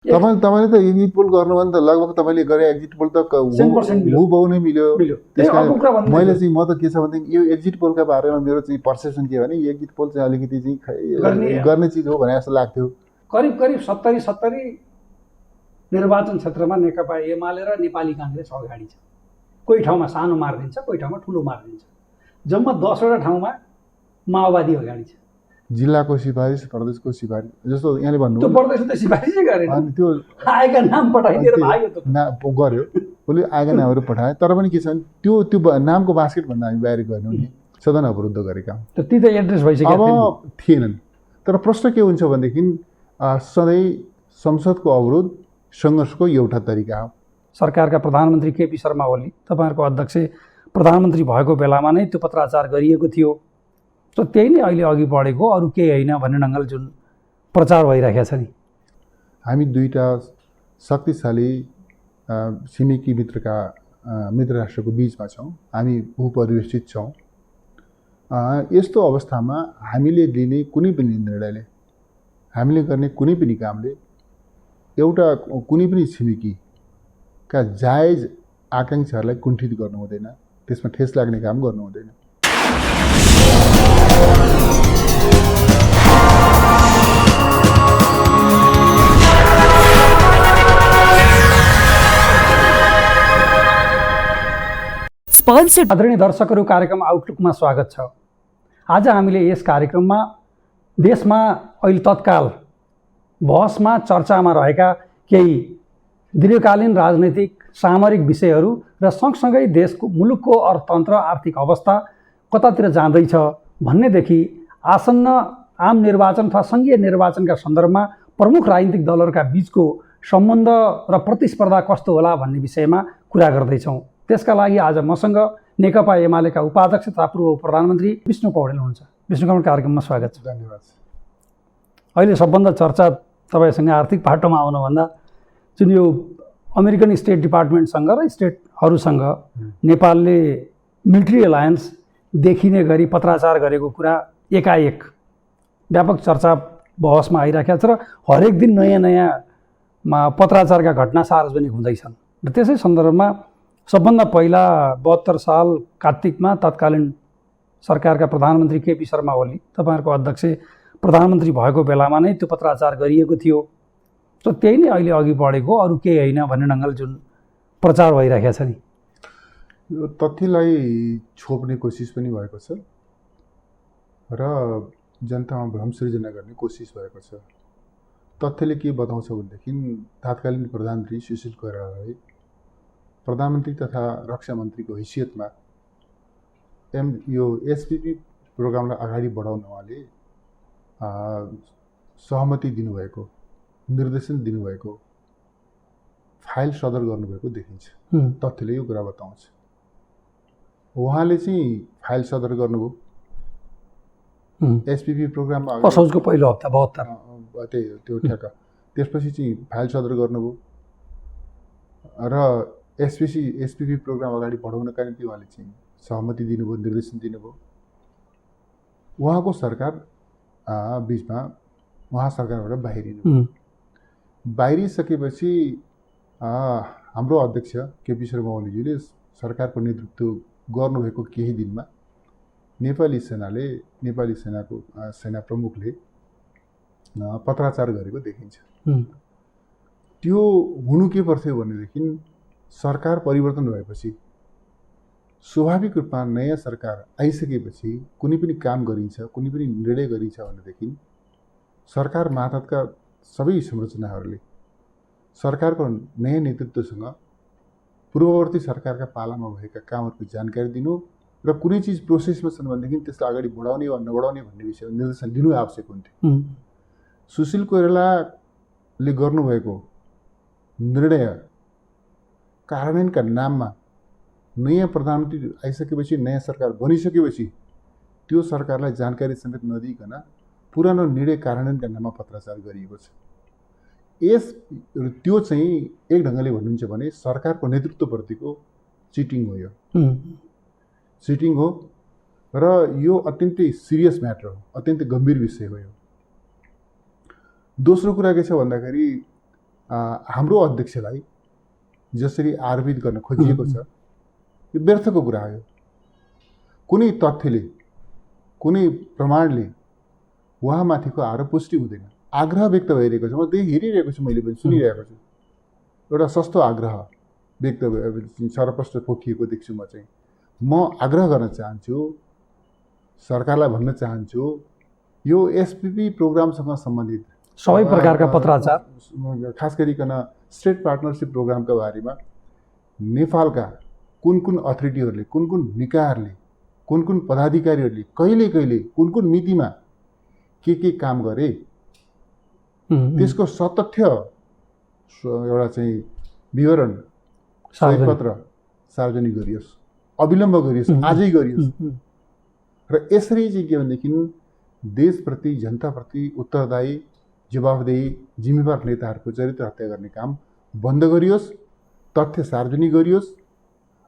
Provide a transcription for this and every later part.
तपाईँले त exit poll गर्नु भने त लगभग तपाईँले गरे एक्जिट पोल त 100% मिल्यो। हुबहु नै मिल्यो। त्यसको कुरा मैले चाहिँ म त के छ भनेदेखि यो एक्जिट पोलका बारेमा मेरो चाहिँ पर्सेप्सन के भने एक्जिट पोल चाहिँ अलिकति चाहिँ गर्ने चिज हो भने जस्तो लाग्थ्यो। करिब 70 निर्वाचन क्षेत्रमा नेकपा एमाले र नेपाली काङ्ग्रेस अगाडि छ। कोही ठाउँमा सानो मारिदिन्छ, कोही ठाउँमा ठुलो मारिदिन्छ। जम्मा 10वटा ठाउँमा माओवादी अगाडि छ। जिल्लाको सिफारिस, प्रदेशको सिफारिस जस्तो यहाँले भन्नु त्यो प्रदेश त सिफारिसै गरेन, अनि त्यो आएका नाम पठाइदिएर भाग्यो त गर्यो। उसले आएका नामहरू पठाए, तर पनि के छ भने त्यो नामको बास्केट भन्दा हामी बाहिर गर्यौँ नि, सदन अवरुद्ध गरेका हौँ। ती त एड्रेस भइसक्यो अब थिएनन्। तर प्रश्न के हुन्छ भनेदेखि सधैँ संसदको अवरोध सङ्घर्षको एउटा तरिका हो। सरकारका प्रधानमन्त्री केपी शर्मा ओली तपाईँहरूको अध्यक्ष प्रधानमन्त्री भएको बेलामा नै त्यो पत्राचार गरिएको थियो। त त्यही नै अहिले अघि बढेको, अरू केही होइन भन्ने ढङ्गले जुन प्रचार भइरहेको छ नि। हामी दुईटा शक्तिशाली छिमेकी मित्र राष्ट्रको बिचमा छौँ, हामी भूपरिवेष्टित छौँ। यस्तो अवस्थामा हामीले लिने कुनै पनि निर्णयले, हामीले गर्ने कुनै पनि कामले एउटा कुनै पनि छिमेकीका जायज आकाङ्क्षाहरूलाई कुण्ठित गर्नु हुँदैन, त्यसमा ठेस लाग्ने काम गर्नु हुँदैन। आदरणीय दर्शकहरू, कार्यक्रम आउटलुकमा स्वागत छ। आज हामीले यस कार्यक्रममा देशमा अहिले तत्काल बहसमा चर्चामा रहेका केही दीर्घकालीन राजनैतिक सामरिक विषयहरू र सँगसँगै देशको मुलुकको अर्थतन्त्र, आर्थिक अवस्था कतातिर जाँदैछ भन्नेदेखि आसन्न आम निर्वाचन अथवा सङ्घीय निर्वाचनका सन्दर्भमा प्रमुख राजनीतिक दलहरूका बिचको सम्बन्ध र प्रतिस्पर्धा कस्तो होला भन्ने विषयमा कुरा गर्दैछौँ। त्यसका लागि आज मसँग नेकपा एमालेका उपाध्यक्ष तथा पूर्व प्रधानमन्त्री विष्णु पौडेल हुनुहुन्छ। विष्णु कमल, कार्यक्रममा स्वागत छ। धन्यवाद। अहिले सबभन्दा चर्चा तपाईँसँग आर्थिक पाटोमा आउनुभन्दा जुन यो अमेरिकन स्टेट डिपार्टमेन्टसँग र स्टेटहरूसँग नेपालले मिलिट्री एलायन्स देखिने गरी पत्राचार गरेको कुरा एकाएक व्यापक चर्चा बहसमा आइरहेको छ र हरेक दिन नयाँ पत्राचारका घटना सार्वजनिक हुँदैछन्। र त्यसै सन्दर्भमा सबभन्दा पहिला 72 साल कार्तिकमा तत्कालीन सरकारका प्रधानमन्त्री केपी शर्मा ओली तपाईँहरूको अध्यक्ष प्रधानमन्त्री भएको बेलामा नै त्यो पत्राचार गरिएको थियो। त त्यही नै अहिले अघि बढेको, अरू केही होइन भन्ने ढङ्गले जुन प्रचार भइरहेको छ नि। यो तथ्यलाई छोप्ने कोसिस पनि भएको छ र जनतामा भ्रम सृजना गर्ने कोसिस भएको छ। तथ्यले के बताउँछ भनेदेखि तत्कालीन प्रधानमन्त्री सुशील कोइरालाले प्रधानमन्त्री तथा रक्षा मन्त्रीको हैसियतमा यो एसपीपी प्रोग्रामलाई अगाडि बढाउन उहाँले सहमति दिनुभएको, निर्देशन दिनुभएको, फाइल सदर गर्नुभएको देखिन्छ। तथ्यले यो कुरा बताउँछ। उहाँले चाहिँ फाइल सदर गर्नुभयो एसपीपी प्रोग्राममा असोजको पहिलो हप्ता 72 त्यो ठ्याक्क। त्यसपछि चाहिँ फाइल सदर गर्नुभयो र एसपीपी प्रोग्राम अगाडि बढाउनका निम्ति उहाँले चाहिँ सहमति दिनुभयो, निर्देशन दिनुभयो। उहाँको सरकार बिचमा उहाँ सरकारबाट बाहिरिनु। बाहिरिसकेपछि हाम्रो अध्यक्ष केपी शर्मा ओलीजीले सरकारको नेतृत्व गर्नुभएको केही दिनमा नेपाली सेनाको सेना प्रमुखले पत्राचार गरेको देखिन्छ। त्यो हुनु के पर्थ्यो भनेदेखि सरकार परिवर्तन भएपछि, स्वाभाविक रूपमा नयाँ सरकार आइसकेपछि कुनै पनि काम गरिन्छ, कुनै पनि निर्णय गरिन्छ भनेदेखि सरकार मातहतका सबै संरचनाहरूले सरकारको नयाँ नेतृत्वसँग पूर्ववर्ती सरकारका पालामा भएका कामहरूको जानकारी दिनु र कुनै चिज प्रोसेसमा छन् भनेदेखि त्यसलाई अगाडि बढाउने वा नबढाउने भन्ने विषयमा निर्देशन दिनु आवश्यक हुन्थ्यो। सुशील कोइरालाले गर्नुभएको निर्णय कार्यान्वयनका नाममा नयाँ प्रधानमन्त्री आइसकेपछि, नयाँ सरकार बनिसकेपछि त्यो सरकारलाई जानकारी समेत नदिइकन पुरानो निर्णय कार्यान्वयनका नाममा पत्राचार गरिएको छ। त्यो चाहिँ एक ढङ्गले भन्नुहुन्छ भने सरकारको नेतृत्वप्रतिको चिटिङ हो। यो चिटिङ हो र यो अत्यन्तै सिरियस म्याटर हो, अत्यन्तै गम्भीर विषय हो। यो दोस्रो कुरा के छ भन्दाखेरि हाम्रो अध्यक्षलाई जसरी आरोपित गर्न खोजिएको छ यो व्यर्थको कुरा हो। कुनै तथ्यले कुनै प्रमाणले उहाँमाथिको आरोप पुष्टि हुँदैन। आग्रह व्यक्त भइरहेको छ, म हेरिरहेको छु, मैले पनि सुनिरहेको छु। एउटा सस्तो आग्रह व्यक्त सरप्रष्ट पोखिएको देख्छु म आग्रह गर्न चाहन्छु, सरकारलाई भन्न चाहन्छु, यो एसपीपी प्रोग्रामसँग सम्बन्धित सबै प्रकारका पत्राचार, खास गरिकन स्टेट पार्टनरसिप प्रोग्रामका बारेमा नेपालका कुन कुन अथोरिटीहरूले, कुन कुन निकायहरूले, कुन कुन पदाधिकारीहरूले कहिले कहिले कुन कुन मितिमा के काम गरे त्यसको सतथ्य एउटा चाहिँ विवरण सहीपत्र सार्वजनिक गरियोस्, अविलम्ब गरियोस्, आजै गरियोस्। र यसरी चाहिँ के भनेदेखि देशप्रति, जनताप्रति उत्तरदायी, जवाफदेही, जिम्मेवार नेताहरूको चरित्र हत्या गर्ने काम बन्द गरियोस्, तथ्य सार्वजनिक गरियोस्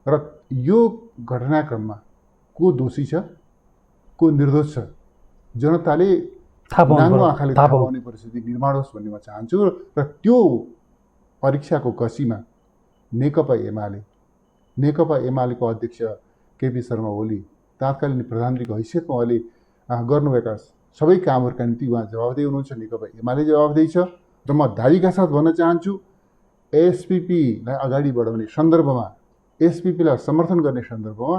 र यो घटनाक्रममा को दोषी छ, को निर्दोष छ, जनताले नाङ्गो आँखाले थाहा पाउने परिस्थिति निर्माण होस् भन्ने म चाहन्छु। र त्यो परीक्षाको कसीमा नेकपा एमालेको अध्यक्ष केपी शर्मा ओली तात्कालीन प्रधानमन्त्रीको हैसियतमा उहाँले गर्नुभएका सबै कामहरूका निम्ति उहाँ जवाबदेही हुनुहुन्छ, नेकपा एमाले जवाबदेही छ। र म दाबीका साथ भन्न चाहन्छु, एसपीपीलाई अगाडि बढाउने सन्दर्भमा, एसपीपीलाई समर्थन गर्ने सन्दर्भमा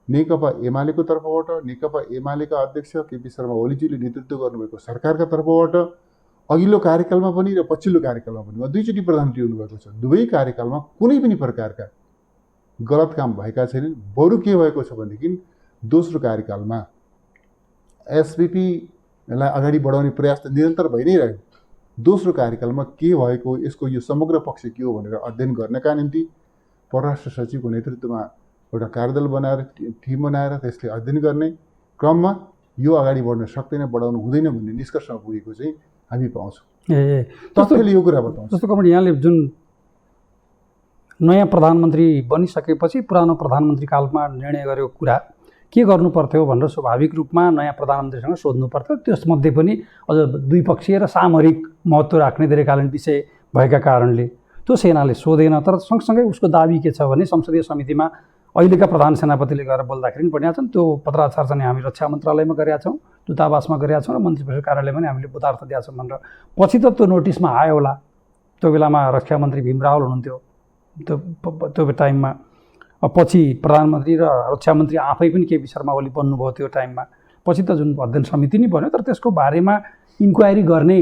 नेकपा एमालेको तर्फबाट, नेकपा एमालेका अध्यक्ष केपी शर्मा ओलीजीले नेतृत्व गर्नुभएको सरकारका तर्फबाट अघिल्लो कार्यकालमा पनि र पछिल्लो कार्यकालमा पनि दुईचोटि प्रधानमन्त्री हुनुभएको छ। दुवै कार्यकालमा कुनै पनि प्रकारका गलत काम भएका छैनन्। बरु के भएको छ भनेदेखि दोस्रो कार्यकालमा एसपीपीलाई अगाडि बढाउने प्रयास त निरन्तर भइ नै रह्यो। दोस्रो कार्यकालमा के भएको, यसको यो समग्र पक्ष के हो भनेर अध्ययन गर्नका निम्ति परराष्ट्र सचिवको नेतृत्वमा एउटा कार्यदल बनाएर, टिम बनाएर त्यसले अध्ययन गर्ने क्रममा यो अगाडि बढ्न सक्दैन, बढाउनु हुँदैन भन्ने निष्कर्षमा पुगेको चाहिँ हामी पाउँछौँ। तथ्यले यो कुरा बताउँछ। जस्तो कमल, यहाँले जुन नयाँ प्रधानमन्त्री बनिसकेपछि पुरानो प्रधानमन्त्री कालमा निर्णय गरेको कुरा के गर्नु पर्थ्यो भनेर स्वाभाविक रूपमा नयाँ प्रधानमन्त्रीसँग सोध्नु पर्थ्यो। त्यसमध्ये पनि अझ द्विपक्षीय र सामरिक महत्त्व राख्ने दीर्घकालीन विषय भएका कारणले त्यो सेनाले सोधेन। तर सँगसँगै उसको दाबी के छ भने संसदीय समितिमा अहिलेका प्रधान सेनापतिले गएर बोल्दाखेरि पनि भनेका छन्, त्यो पत्राचार चाहिँ हामी रक्षा मन्त्रालयमा गरेका छौँ, दूतावासमा गरेका छौँ र मन्त्री परिषद कार्यालयमा पनि हामीले पदार्थ दिएका छौँ भनेर। पछि त त्यो नोटिसमा आयो होला, त्यो बेलामा रक्षा मन्त्री भीम रावल हुनुहुन्थ्यो त्यो टाइममा। पछि प्रधानमन्त्री र रक्षा मन्त्री आफै पनि केपी शर्मा ओली बन्नुभयो त्यो टाइममा। पछि त जुन अध्ययन समिति नै बन्यो, तर त्यसको बारेमा इन्क्वायरी गर्ने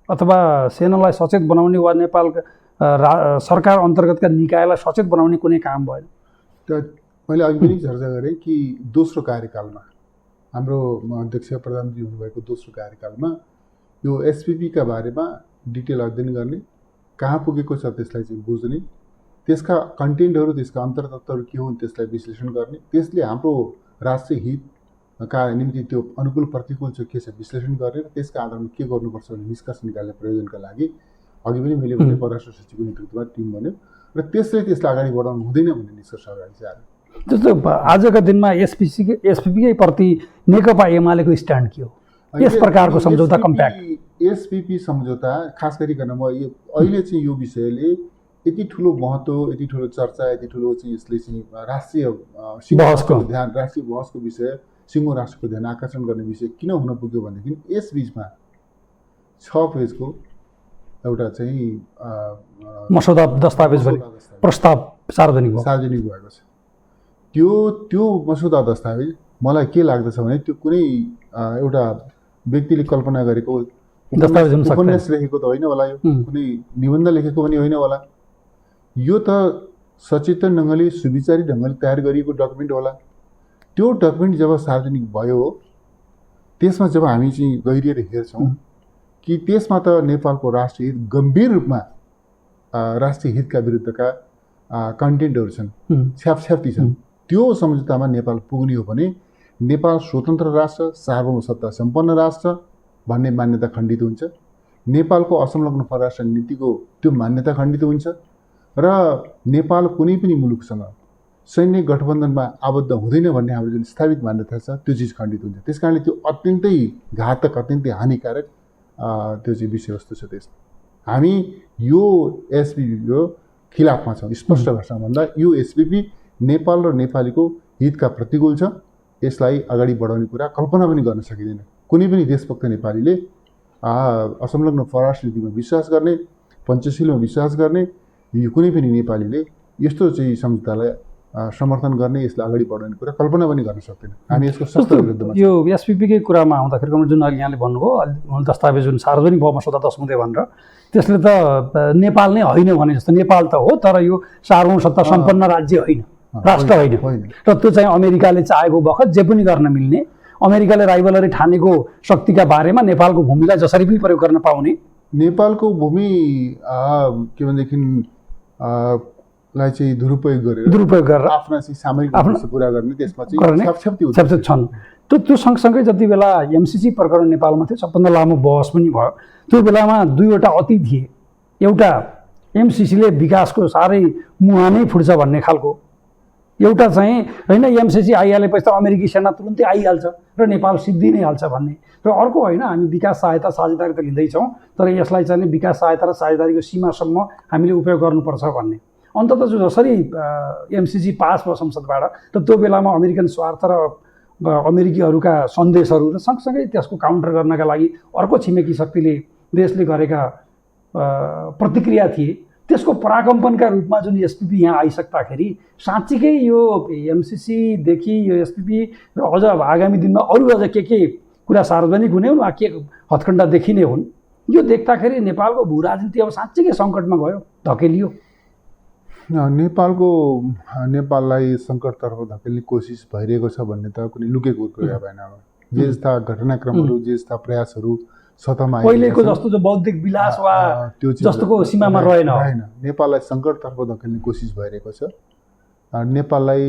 अथवा सेनालाई सचेत बनाउने वा नेपाल सरकार अन्तर्गतका निकायलाई सचेत बनाउने कुनै काम भएन। त मैले अघि पनि चर्चा गरेँ कि दोस्रो कार्यकालमा हाम्रो अध्यक्ष प्रधानमन्त्री हुनुभएको दोस्रो कार्यकालमा यो एसपीपीका बारेमा डिटेल अध्ययन गर्ने, कहाँ पुगेको छ त्यसलाई चाहिँ बुझ्ने, त्यसका कन्टेन्टहरू, त्यसका अन्तर्तत्त्वहरू के हुन् त्यसलाई विश्लेषण गर्ने, त्यसले हाम्रो राष्ट्रिय हितका निम्ति त्यो अनुकूल प्रतिकूल चाहिँ के छ विश्लेषण गर्ने र त्यसका आधारमा के गर्नुपर्छ भन्ने निष्कर्ष निकाल्ने प्रयोजनका लागि अघि पनि मैले भने परराष्ट्र सचिवको नेतृत्वमा टिम बन्यो र त्यसलाई अगाडि बढाउनु हुँदैन भन्ने निष्कर्ष अगाडि चाहिँ आयो। जस्तो आजका दिनमा एसपीपीकै प्रति नेकपा एमालेको स्ट्यान्ड के हो? यस प्रकारको सम्झौता कम्प्याक्ट एसपीपी सम्झौता खास गरिकन म अहिले चाहिँ यो विषयले यति ठुलो महत्त्व, यति ठुलो चर्चा, यति ठुलो चाहिँ यसले चाहिँ राष्ट्रिय बहसको विषय, सिङ्गो राष्ट्रको ध्यान आकर्षण गर्ने विषय किन हुन पुग्यो भनेदेखि यस बिचमा 6 पेजको एउटा चाहिँ मसौदा दस्तावेज प्रस्ताव सार्वजनिक भएको छ। त्यो मसौदा दस्तावेज मलाई के लाग्दछ भने त्यो कुनै एउटा व्यक्तिले कल्पना गरेको दस्तावेज हुन सक्दैन, उपन्यास लेखेको त होइन होला, यो कुनै निबन्ध लेखेको पनि होइन होला, यो त सचेतन ढङ्गले सुविचारी ढङ्गले तयार गरिएको डकुमेन्ट होला। त्यो डकुमेन्ट जब सार्वजनिक भयो त्यसमा जब हामी चाहिँ गहिरिएर हेर्छौँ कि त्यसमा त नेपालको राष्ट्रिय हित गम्भीर रूपमा राष्ट्रिय हितका विरुद्धका कन्टेन्टहरू छन्, छ्यापछ्याप्ती छन्। त्यो सम्झौतामा नेपाल पुग्ने हो भने नेपाल स्वतन्त्र राष्ट्र, सार्वभौम सत्ता सम्पन्न राष्ट्र भन्ने मान्यता खण्डित हुन्छ, नेपालको असंलग्न परराष्ट्र नीतिको त्यो मान्यता खण्डित हुन्छ र नेपाल कुनै पनि मुलुकसँग सैन्य गठबन्धनमा आबद्ध हुँदैन भन्ने हाम्रो जुन स्थापित मान्यता छ त्यो चिज खण्डित हुन्छ। त्यस कारणले त्यो अत्यन्तै घातक, अत्यन्तै हानिकारक त्यो चाहिँ विषयवस्तु छ त्यसमा। हामी यो एसपिपीको खिलाफमा छौँ। स्पष्ट भाषामा भन्दा यो एसपिपी नेपाल र नेपालीको हितका प्रतिकूल छ। यसलाई अगाडि बढाउने कुरा कल्पना पनि गर्न सकिँदैन। कुनै पनि देशभक्त नेपालीले असंलग्न परराष्ट्र नीतिमा विश्वास गर्ने, पञ्चशीलमा विश्वास गर्ने यो कुनै पनि नेपालीले यस्तो चाहिँ सम्झौतालाई समर्थन गर्ने, यसलाई अगाडि बढाउने कुरा कल्पना पनि गर्न सक्दैन। हामी यसको सख्त विरुद्धमा यो एसपिपीकै कुरामा आउँदाखेरि जुन अहिले यहाँले भन्नुभयो दस्तावेज जुन सार्वजनिक भयो मसौदा 10 हुँदै भनेर, त्यसले त नेपाल नै होइन भने जस्तो, नेपाल त हो तर यो सार्वभौमसत्ता सम्पन्न राज्य होइन, राष्ट्र होइन। र त्यो चाहिँ अमेरिकाले चाहेको बखत जे पनि गर्न मिल्ने, अमेरिकाले राइभलरी ठानेको शक्तिका बारेमा नेपालको भूमिलाई जसरी पनि प्रयोग गर्न पाउने, नेपालको भूमि के भनेदेखि लाई चाहिँ दुरुपयोग गरेर आफ्ना चाहिँ सामरिक उद्देश्य पुरा गर्ने, त्यसमा चाहिँ छन्। त्यो सँगसँगै जति बेला एमसिसी प्रकरण नेपालमा थियो सबभन्दा लामो बहस पनि भयो। त्यो बेलामा दुईवटा अति थिए। एउटा एमसिसीले विकासको साह्रै मुहानै फुट्छ भन्ने खालको, एउटा चाहिँ होइन एमसिसी आइहालेपछि त अमेरिकी सेना तुरुन्तै आइहाल्छ र नेपाल सिद्धि नै हाल्छ भन्ने, र अर्को होइन हामी विकास सहायता साझेदारी त लिँदैछौँ तर यसलाई चाहिँ विकास सहायता र साझेदारीको सीमासम्म हामीले उपयोग गर्नुपर्छ भन्ने। अन्ततः जसरी एमसिसी पास भयो संसदबाट, र त्यो बेलामा अमेरिकन स्वार्थ र अमेरिकीहरूका सन्देशहरू र सँगसँगै त्यसको काउन्टर गर्नका लागि अर्को छिमेकी शक्तिले देशले गरेका प्रतिक्रिया थिए, त्यसको पराकम्पनका रूपमा जुन एसपिपी यहाँ आइसक्दाखेरि साँच्चीकै यो एमसिसीदेखि यो एसपिपी र अझ आगामी दिनमा अझ के कुरा सार्वजनिक हुने हुन् वा के हत्खण्डा देखिने हुन्, यो देख्दाखेरि नेपालको भू राजनीति अब साँच्चीकै सङ्कटमा गयो, धकेलियो। नेपाललाई सङ्कटतर्फ धकेल्ने कोसिस भइरहेको छ भन्ने त कुनै लुकेको कुरा भएन। जे जस्ता घटनाक्रमहरू, जे जस्ता प्रयासहरू सतहमा पहिलेको जस्तो जो बौद्धिक विलास वा त्यो जस्तोको सीमामा रहेन। नेपाललाई सङ्कटतर्फ धकेल्ने कोसिस भइरहेको छ। नेपाललाई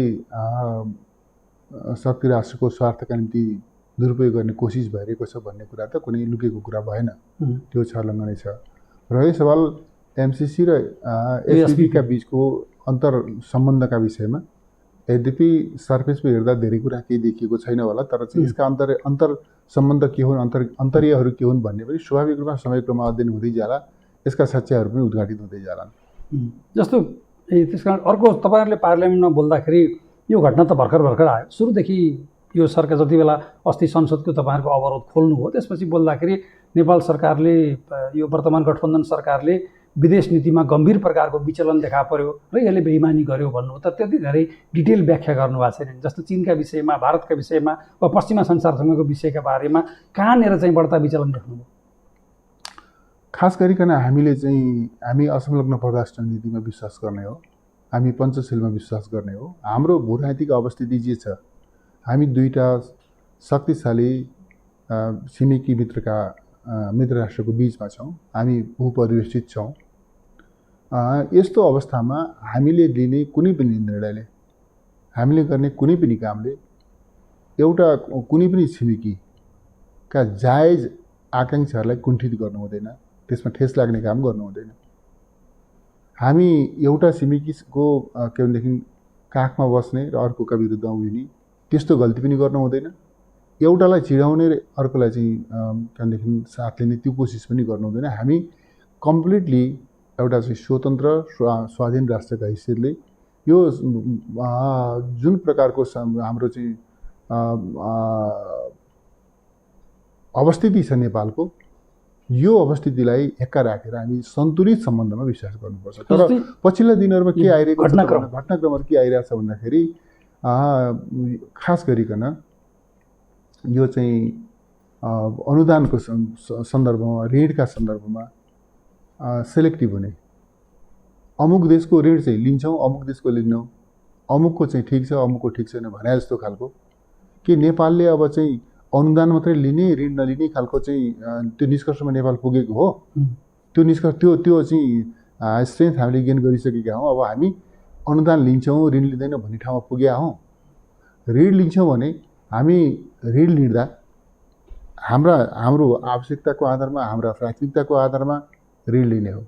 शक्ति राष्ट्रको स्वार्थका निम्ति दुरुपयोग गर्ने कोसिस भइरहेको छ भन्ने कुरा त कुनै लुकेको कुरा भएन, त्यो छर्लङ्गै छ। रह्यो सवाल एमसिसी र एसपिपीका बिचको अन्तर सम्बन्धका विषयमा, यद्यपि सर्फेसमा हेर्दा धेरै कुरा केही देखिएको छैन होला, तर चाहिँ यसका अन्तर सम्बन्ध के हुन्, अन्तर्यहरू के हुन् भन्ने पनि स्वाभाविक रूपमा समयक्रममा अध्ययन हुँदै जाला, यसका सच्याहरू पनि उद्घाटित हुँदै जालान्। जस्तो त्यस कारण अर्को तपाईँहरूले पार्लियामेन्टमा बोल्दाखेरि यो घटना त भर्खर आयो। सुरुदेखि यो सरकार जति बेला अस्ति संसदको तपाईँहरूको अवरोध खोल्नु हो, त्यसपछि बोल्दाखेरि नेपाल सरकारले, यो वर्तमान गठबन्धन सरकारले विदेश नीतिमा गम्भीर प्रकारको विचलन देखा पर्यो र यसले बेइमानी गर्यो भन्नु, त त्यति धेरै डिटेल व्याख्या गर्नुभएको छैन। जस्तो चीनका विषयमा, भारतका विषयमा वा पश्चिमा संसारसँगको विषयका बारेमा कहाँनिर चाहिँ बढ्ता विचलन देख्नुभयो? खास गरिकन हामी असंलग्न परराष्ट्र नीतिमा विश्वास गर्ने हो, हामी पञ्चशीलमा विश्वास गर्ने हो। हाम्रो भूराजनीतिक अवस्थिति जे छ, हामी दुईटा शक्तिशाली छिमेकी मित्र राष्ट्रको बिचमा छौँ, हामी भूपरिवेष्टित छौँ। यस्तो अवस्थामा हामीले लिने कुनै पनि निर्णयले, हामीले गर्ने कुनै पनि कामले एउटा कुनै पनि छिमेकीका जायज आकाङ्क्षाहरूलाई कुण्ठित गर्नु हुँदैन, त्यसमा ठेस लाग्ने काम गर्नु हुँदैन। हामी एउटा छिमेकीको के भनेदेखि काखमा बस्ने र अर्कोका विरुद्ध उभिने त्यस्तो गल्ती पनि गर्नु हुँदैन। एउटालाई चिडाउने र अर्कोलाई चाहिँ के भनेदेखि साथ लिने त्यो कोसिस पनि गर्नु हुँदैन। हामी कम्प्लिटली एउटा चाहिँ स्वतन्त्र स्वाधीन राष्ट्रका हैसियतले यो जुन प्रकारको हाम्रो चाहिँ अवस्थिति छ नेपालको, यो अवस्थितिलाई हेक्का राखेर हामी सन्तुलित सम्बन्धमा विश्वास गर्नुपर्छ। तर पछिल्ला दिनहरूमा के आइरहेको छ, घटनाक्रमहरू के आइरहेको छ भन्दाखेरि खास गरिकन यो चाहिँ अनुदानको सन्दर्भमा, ऋणका सन्दर्भमा सेलेक्टिभ हुने, अमुक देशको ऋण चाहिँ लिन्छौँ, अमुक देशको लिन्नौँ, अमुकको चाहिँ ठिक छ, अमुकको ठिक छैन भने जस्तो खालको, कि नेपालले अब चाहिँ अनुदान मात्रै लिने, ऋण नलिने खालको चाहिँ त्यो निष्कर्षमा नेपाल पुगेको हो। त्यो निष्कर्ष त्यो चाहिँ स्ट्रेन्थ हामीले गेन गरिसकेका हौँ। अब हामी अनुदान लिन्छौँ, ऋण लिँदैनौँ भन्ने ठाउँमा पुगेका हौँ। ऋण लिन्छौँ भने हामी ऋण लिँदा हाम्रो आवश्यकताको आधारमा, हाम्रा प्राथमिकताको आधारमा ऋण लिने हो।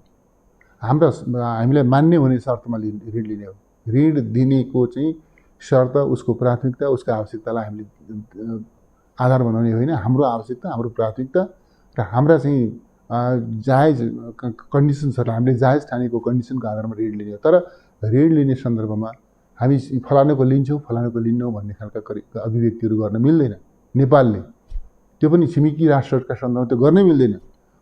हामीलाई मान्य हुने शर्तमा ऋण लिने हो। ऋण दिनेको चाहिँ शर्त उसको प्राथमिकता, उसको आवश्यकतालाई हामीले आधार बनाउने होइन। हाम्रो आवश्यकता, हाम्रो प्राथमिकता र हाम्रा चाहिँ जायज कन्डिसन्सहरू हामीले जायज ठानेको कन्डिसनको आधारमा ऋण लिने हो। तर ऋण लिने सन्दर्भमा हामी फलानुको लिन्छौँ फलानुको लिन्नौँ भन्ने खालका अभिव्यक्तिहरू गर्न मिल्दैन। नेपालले त्यो पनि छिमेकी राष्ट्रहरूका सन्दर्भमा त्यो गर्नै मिल्दैन।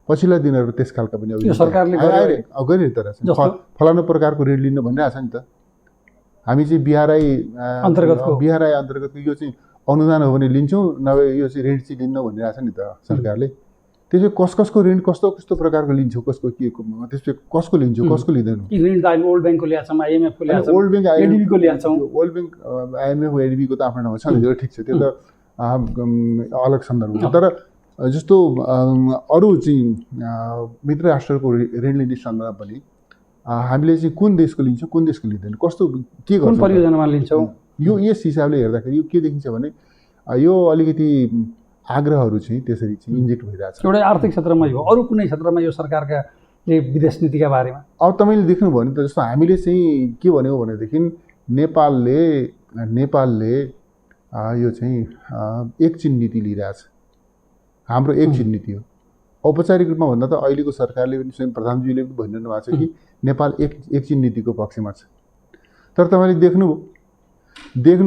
पछिल्ला दिनहरू त्यस खालका पनि गरिरहेको छ। फलानु प्रकारको ऋण लिनु भनिरहेछ नि त। हामी चाहिँ बिआरआई अन्तर्गतको यो चाहिँ अनुदान हो भने लिन्छौँ, नभए यो चाहिँ ऋण चाहिँ लिन्नौँ भनिरहेछ नि त सरकारले। त्यसो कसको ऋण कस्तो प्रकारको लिन्छौँ, कसको के त्यसपछि कसको लिन्छौँ कसको लिँदैनौँ। वर्ल्ड ब्याङ्कको ल्याछौँ, आइएमएफको ल्याछौँ, वर्ल्ड ब्याङ्क एडिबीको ल्याछौँ। वर्ल्ड ब्याङ्क आइएमएफ एडिबीको त आफ्नो ठाउँमा छ नि, ठिक छ, त्यो त अलग सन्दर्भ हुन्छ। तर जस्तो अरू चाहिँ मित्र राष्ट्रको ऋण लिने सन्दर्भमा पनि हामीले चाहिँ कुन देशको लिन्छौँ कुन देशको लिँदैन, कस्तो के गर्छौँ, कुन परियोजनामा लिन्छौँ, यो यस हिसाबले हेर्दाखेरि यो के देखिन्छ भने यो अलिकति आग्रहहरू चाहिँ त्यसरी चाहिँ इन्जेक्ट भइरहेछ। एउटा आर्थिक क्षेत्रमा हो, अरू कुनै क्षेत्रमा यो सरकारका विदेश नीतिका बारेमा अब तपाईँले देख्नुभयो भने त जस्तो हामीले चाहिँ के भन्यो भनेदेखि नेपालले यो चाहिँ एक चिन नीति लिइरहेछ। हाम्रो एक चिन नीति हो। औपचारिक रूपमा भन्दा त अहिलेको सरकारले पनि स्वयं प्रधानमन्त्रीले पनि भनिरहनु भएको छ कि नेपाल एक चिन नीतिको पक्षमा छ। तर तपाईँले देख्नु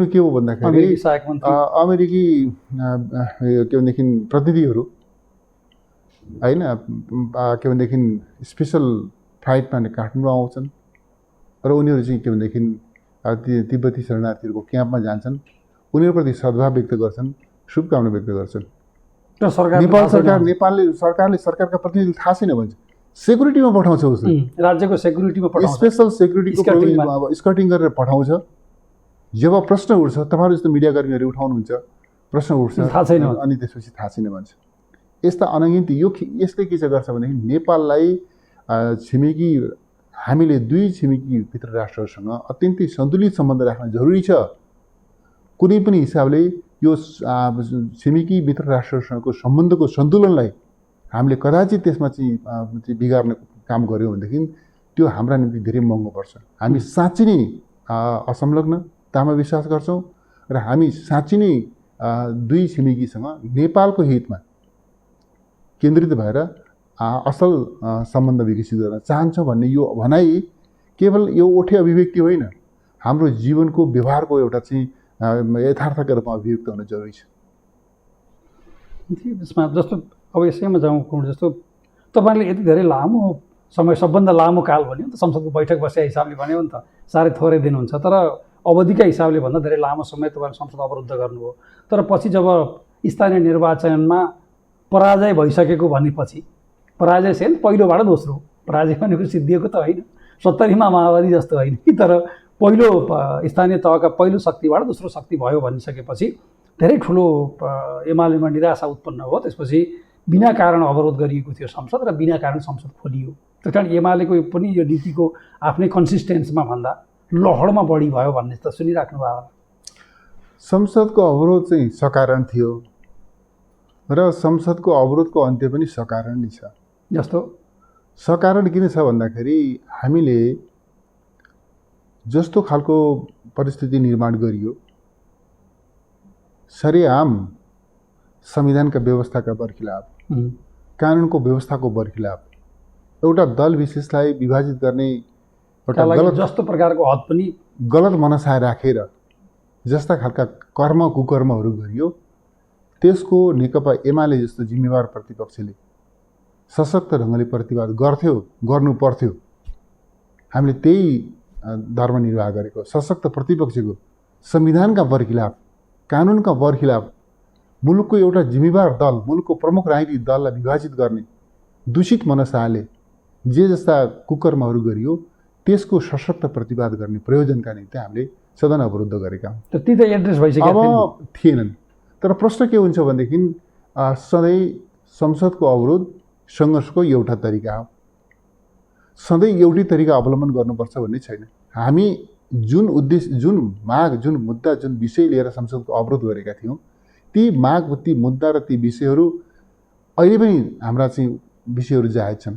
के हो भन्दाखेरि अमेरिकी के भनेदेखि प्रतिनिधिहरू होइन के भनेदेखि स्पेसल फ्लाइटमा काठमाडौँ आउँछन् र उनीहरू चाहिँ के भनेदेखि तिब्बती शरणार्थीहरूको क्याम्पमा जान्छन्, उनीहरूप्रति सद्भाव व्यक्त गर्छन्, शुभकामना व्यक्त गर्छन्। सरकारले सरकारका प्रतिनिधि थाहा छैन भन्छ, सेक्युरिटीमा पठाउँछ, उसले राज्यको सेक्युरिटीमा पठाउँछ, स्पेसल सेक्युरिटीको स्कर्टिङ गरेर पठाउँछ। जब प्रश्न उठ्छ, तपाईँहरू जस्तो मिडियाकर्मीहरू उठाउनुहुन्छ, प्रश्न उठ्छ अनि त्यसपछि थाहा छैन भन्छ। यस्ता अनगिन्ती यसले के चाहिँ गर्छ भनेदेखि नेपाललाई छिमेकी हामीले दुई छिमेकी मित्र राष्ट्रहरूसँग अत्यन्तै सन्तुलित सम्बन्ध राख्न जरुरी छ। कुनै पनि हिसाबले यो छिमेकी मित्र राष्ट्रहरूसँगको सम्बन्धको सन्तुलनलाई हामीले कदाचित त्यसमा चाहिँ बिगार्ने काम गऱ्यौँ भनेदेखि त्यो हाम्रा निम्ति धेरै महँगो पर्छ। हामी साँच्चै नै असंलग्नतामा विश्वास गर्छौँ र हामी साँच्चै नै दुई छिमेकीसँग नेपालको हितमा केन्द्रित भएर असल सम्बन्ध विकसित गर्न चाहन्छौँ भन्ने यो भनाइ केवल यो ओठे अभिव्यक्ति होइन, हाम्रो जीवनको व्यवहारको एउटा चाहिँ यथार्थका रूपमा अभिव्यक्त हुन जरुरी छ। यसमा जस्तो अब यसैमा जाउँ, जस्तो तपाईँले यति धेरै लामो समय, सबभन्दा लामो काल भन्यो नि त, संसदको बैठक बसेका हिसाबले भन्यो नि त, साह्रै थोरै दिनुहुन्छ, तर अवधिका हिसाबले भन्दा धेरै लामो समय तपाईँले संसद अवरुद्ध गर्नुभयो। तर पछि जब स्थानीय निर्वाचनमा पराजय भइसकेको भनेपछि, पराजय चाहिँ पहिलोबाट दोस्रो, पराजय भनेको सिद्धिएको त होइन, 70मा माओवादी जस्तो होइन कि, तर पहिलो स्थानीय तहका पहिलो शक्तिबाट दोस्रो शक्ति भयो भनिसकेपछि धेरै ठुलो एमालेमा निराशा उत्पन्न भयो। त्यसपछि बिना कारण अवरोध गरिएको थियो संसद र बिना कारण संसद खोलियो। त्यस कारण एमालेको पनि यो नीतिको आफ्नै कन्सिस्टेन्समा भन्दा लहरमा बढी भयो भन्ने त सुनिराख्नु भयो। संसदको अवरोध चाहिँ सकारण थियो र संसदको अवरोधको अन्त्य पनि सकारण नै छ। जस्तो सकारण किन छ भन्दाखेरि हामीले जस्तो खालको परिस्थिति निर्माण गरियो, सरेआम संविधानका व्यवस्थाका बरखिलाफ, कानुनको व्यवस्थाको बरखिलाफ एउटा दल विशेषलाई विभाजित गर्ने एउटा गलत जस्तो प्रकारको हद पनि गलत मनसाय राखेर जस्ता खालका कर्म कुकर्महरू गरियो, त्यसको नेकपा एमाले जस्तो जिम्मेवार प्रतिपक्षले सशक्त ढङ्गले प्रतिवाद गर्नु पर्थ्यो। हामीले त्यही धर्म निर्वाह गरेको सशक्त प्रतिपक्षको संविधानका बरखिलाफ, कानुनका बरखिलाफ मुलुकको एउटा जिम्मेवार दल, मुलुकको प्रमुख राजनीतिक दललाई विभाजित गर्ने दूषित मनसायले जे जस्ता कुकर्महरू गरियो, त्यसको सशक्त प्रतिवाद गर्ने प्रयोजनका निम्ति हामीले सदन अवरुद्ध गरेका हौँ। ती त एड्रेस भइसक्यो अब थिएनन्। तर प्रश्न के हुन्छ भनेदेखि सधैँ संसदको अवरोध सङ्घर्षको एउटा तरिका हो, सधैँ एउटै तरिका अवलम्बन गर्नुपर्छ भन्ने छैन। हामी जुन उद्देश्य, जुन माग, जुन मुद्दा, जुन विषय लिएर संसदको अवरोध गरेका थियौँ, ती माग, ती मुद्दा र ती विषयहरू अहिले पनि हाम्रा चाहिँ विषयहरू जायज छन्।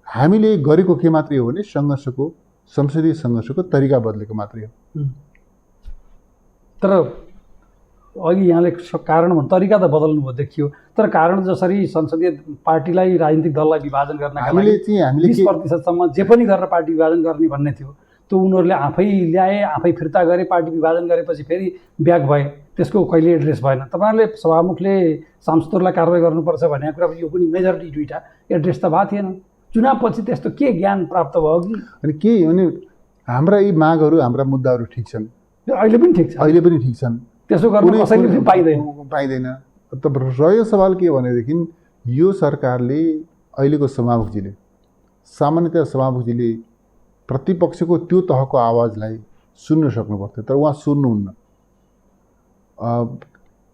हामीले गरेको के मात्रै हो भने संसदीय सङ्घर्षको तरिका बदलेको मात्रै हो। तर अघि यहाँले कारण भन्नु तरिका त बदल्नुभयो देखियो, तर कारण जसरी संसदीय पार्टीलाई राजनीतिक दललाई विभाजन गर्नका लागि 20% जे पनि गरेर पार्टी विभाजन गर्ने भन्ने थियो, त्यो उनीहरूले आफै ल्याए, आफै फिर्ता गरे, पार्टी विभाजन गरेपछि फेरि ब्याक भए, त्यसको कहिले एड्रेस भएन। तपाईँहरूले सभामुखले सांसदहरूलाई कारवाही गर्नुपर्छ भन्ने कुरा यो पनि मेजोरिटी दुईवटा एड्रेस त भएको थिएन। चुनावपछि त्यस्तो के ज्ञान प्राप्त भयो कि? अनि के भने हाम्रा यी मागहरू, हाम्रा मुद्दाहरू ठिक छन्, अहिले पनि ठिक छ, अहिले पनि ठिक छन्, त्यसो गर्न कसैले पनि पाइँदैन। त रह्यो सवाल के भनेदेखि यो सरकारले अहिलेको सभामुखजीले, सामान्यतया सभामुखजीले प्रतिपक्षको त्यो तहको आवाजलाई सुन्न सक्नुपर्थ्यो, तर उहाँ सुन्नुहुन्न।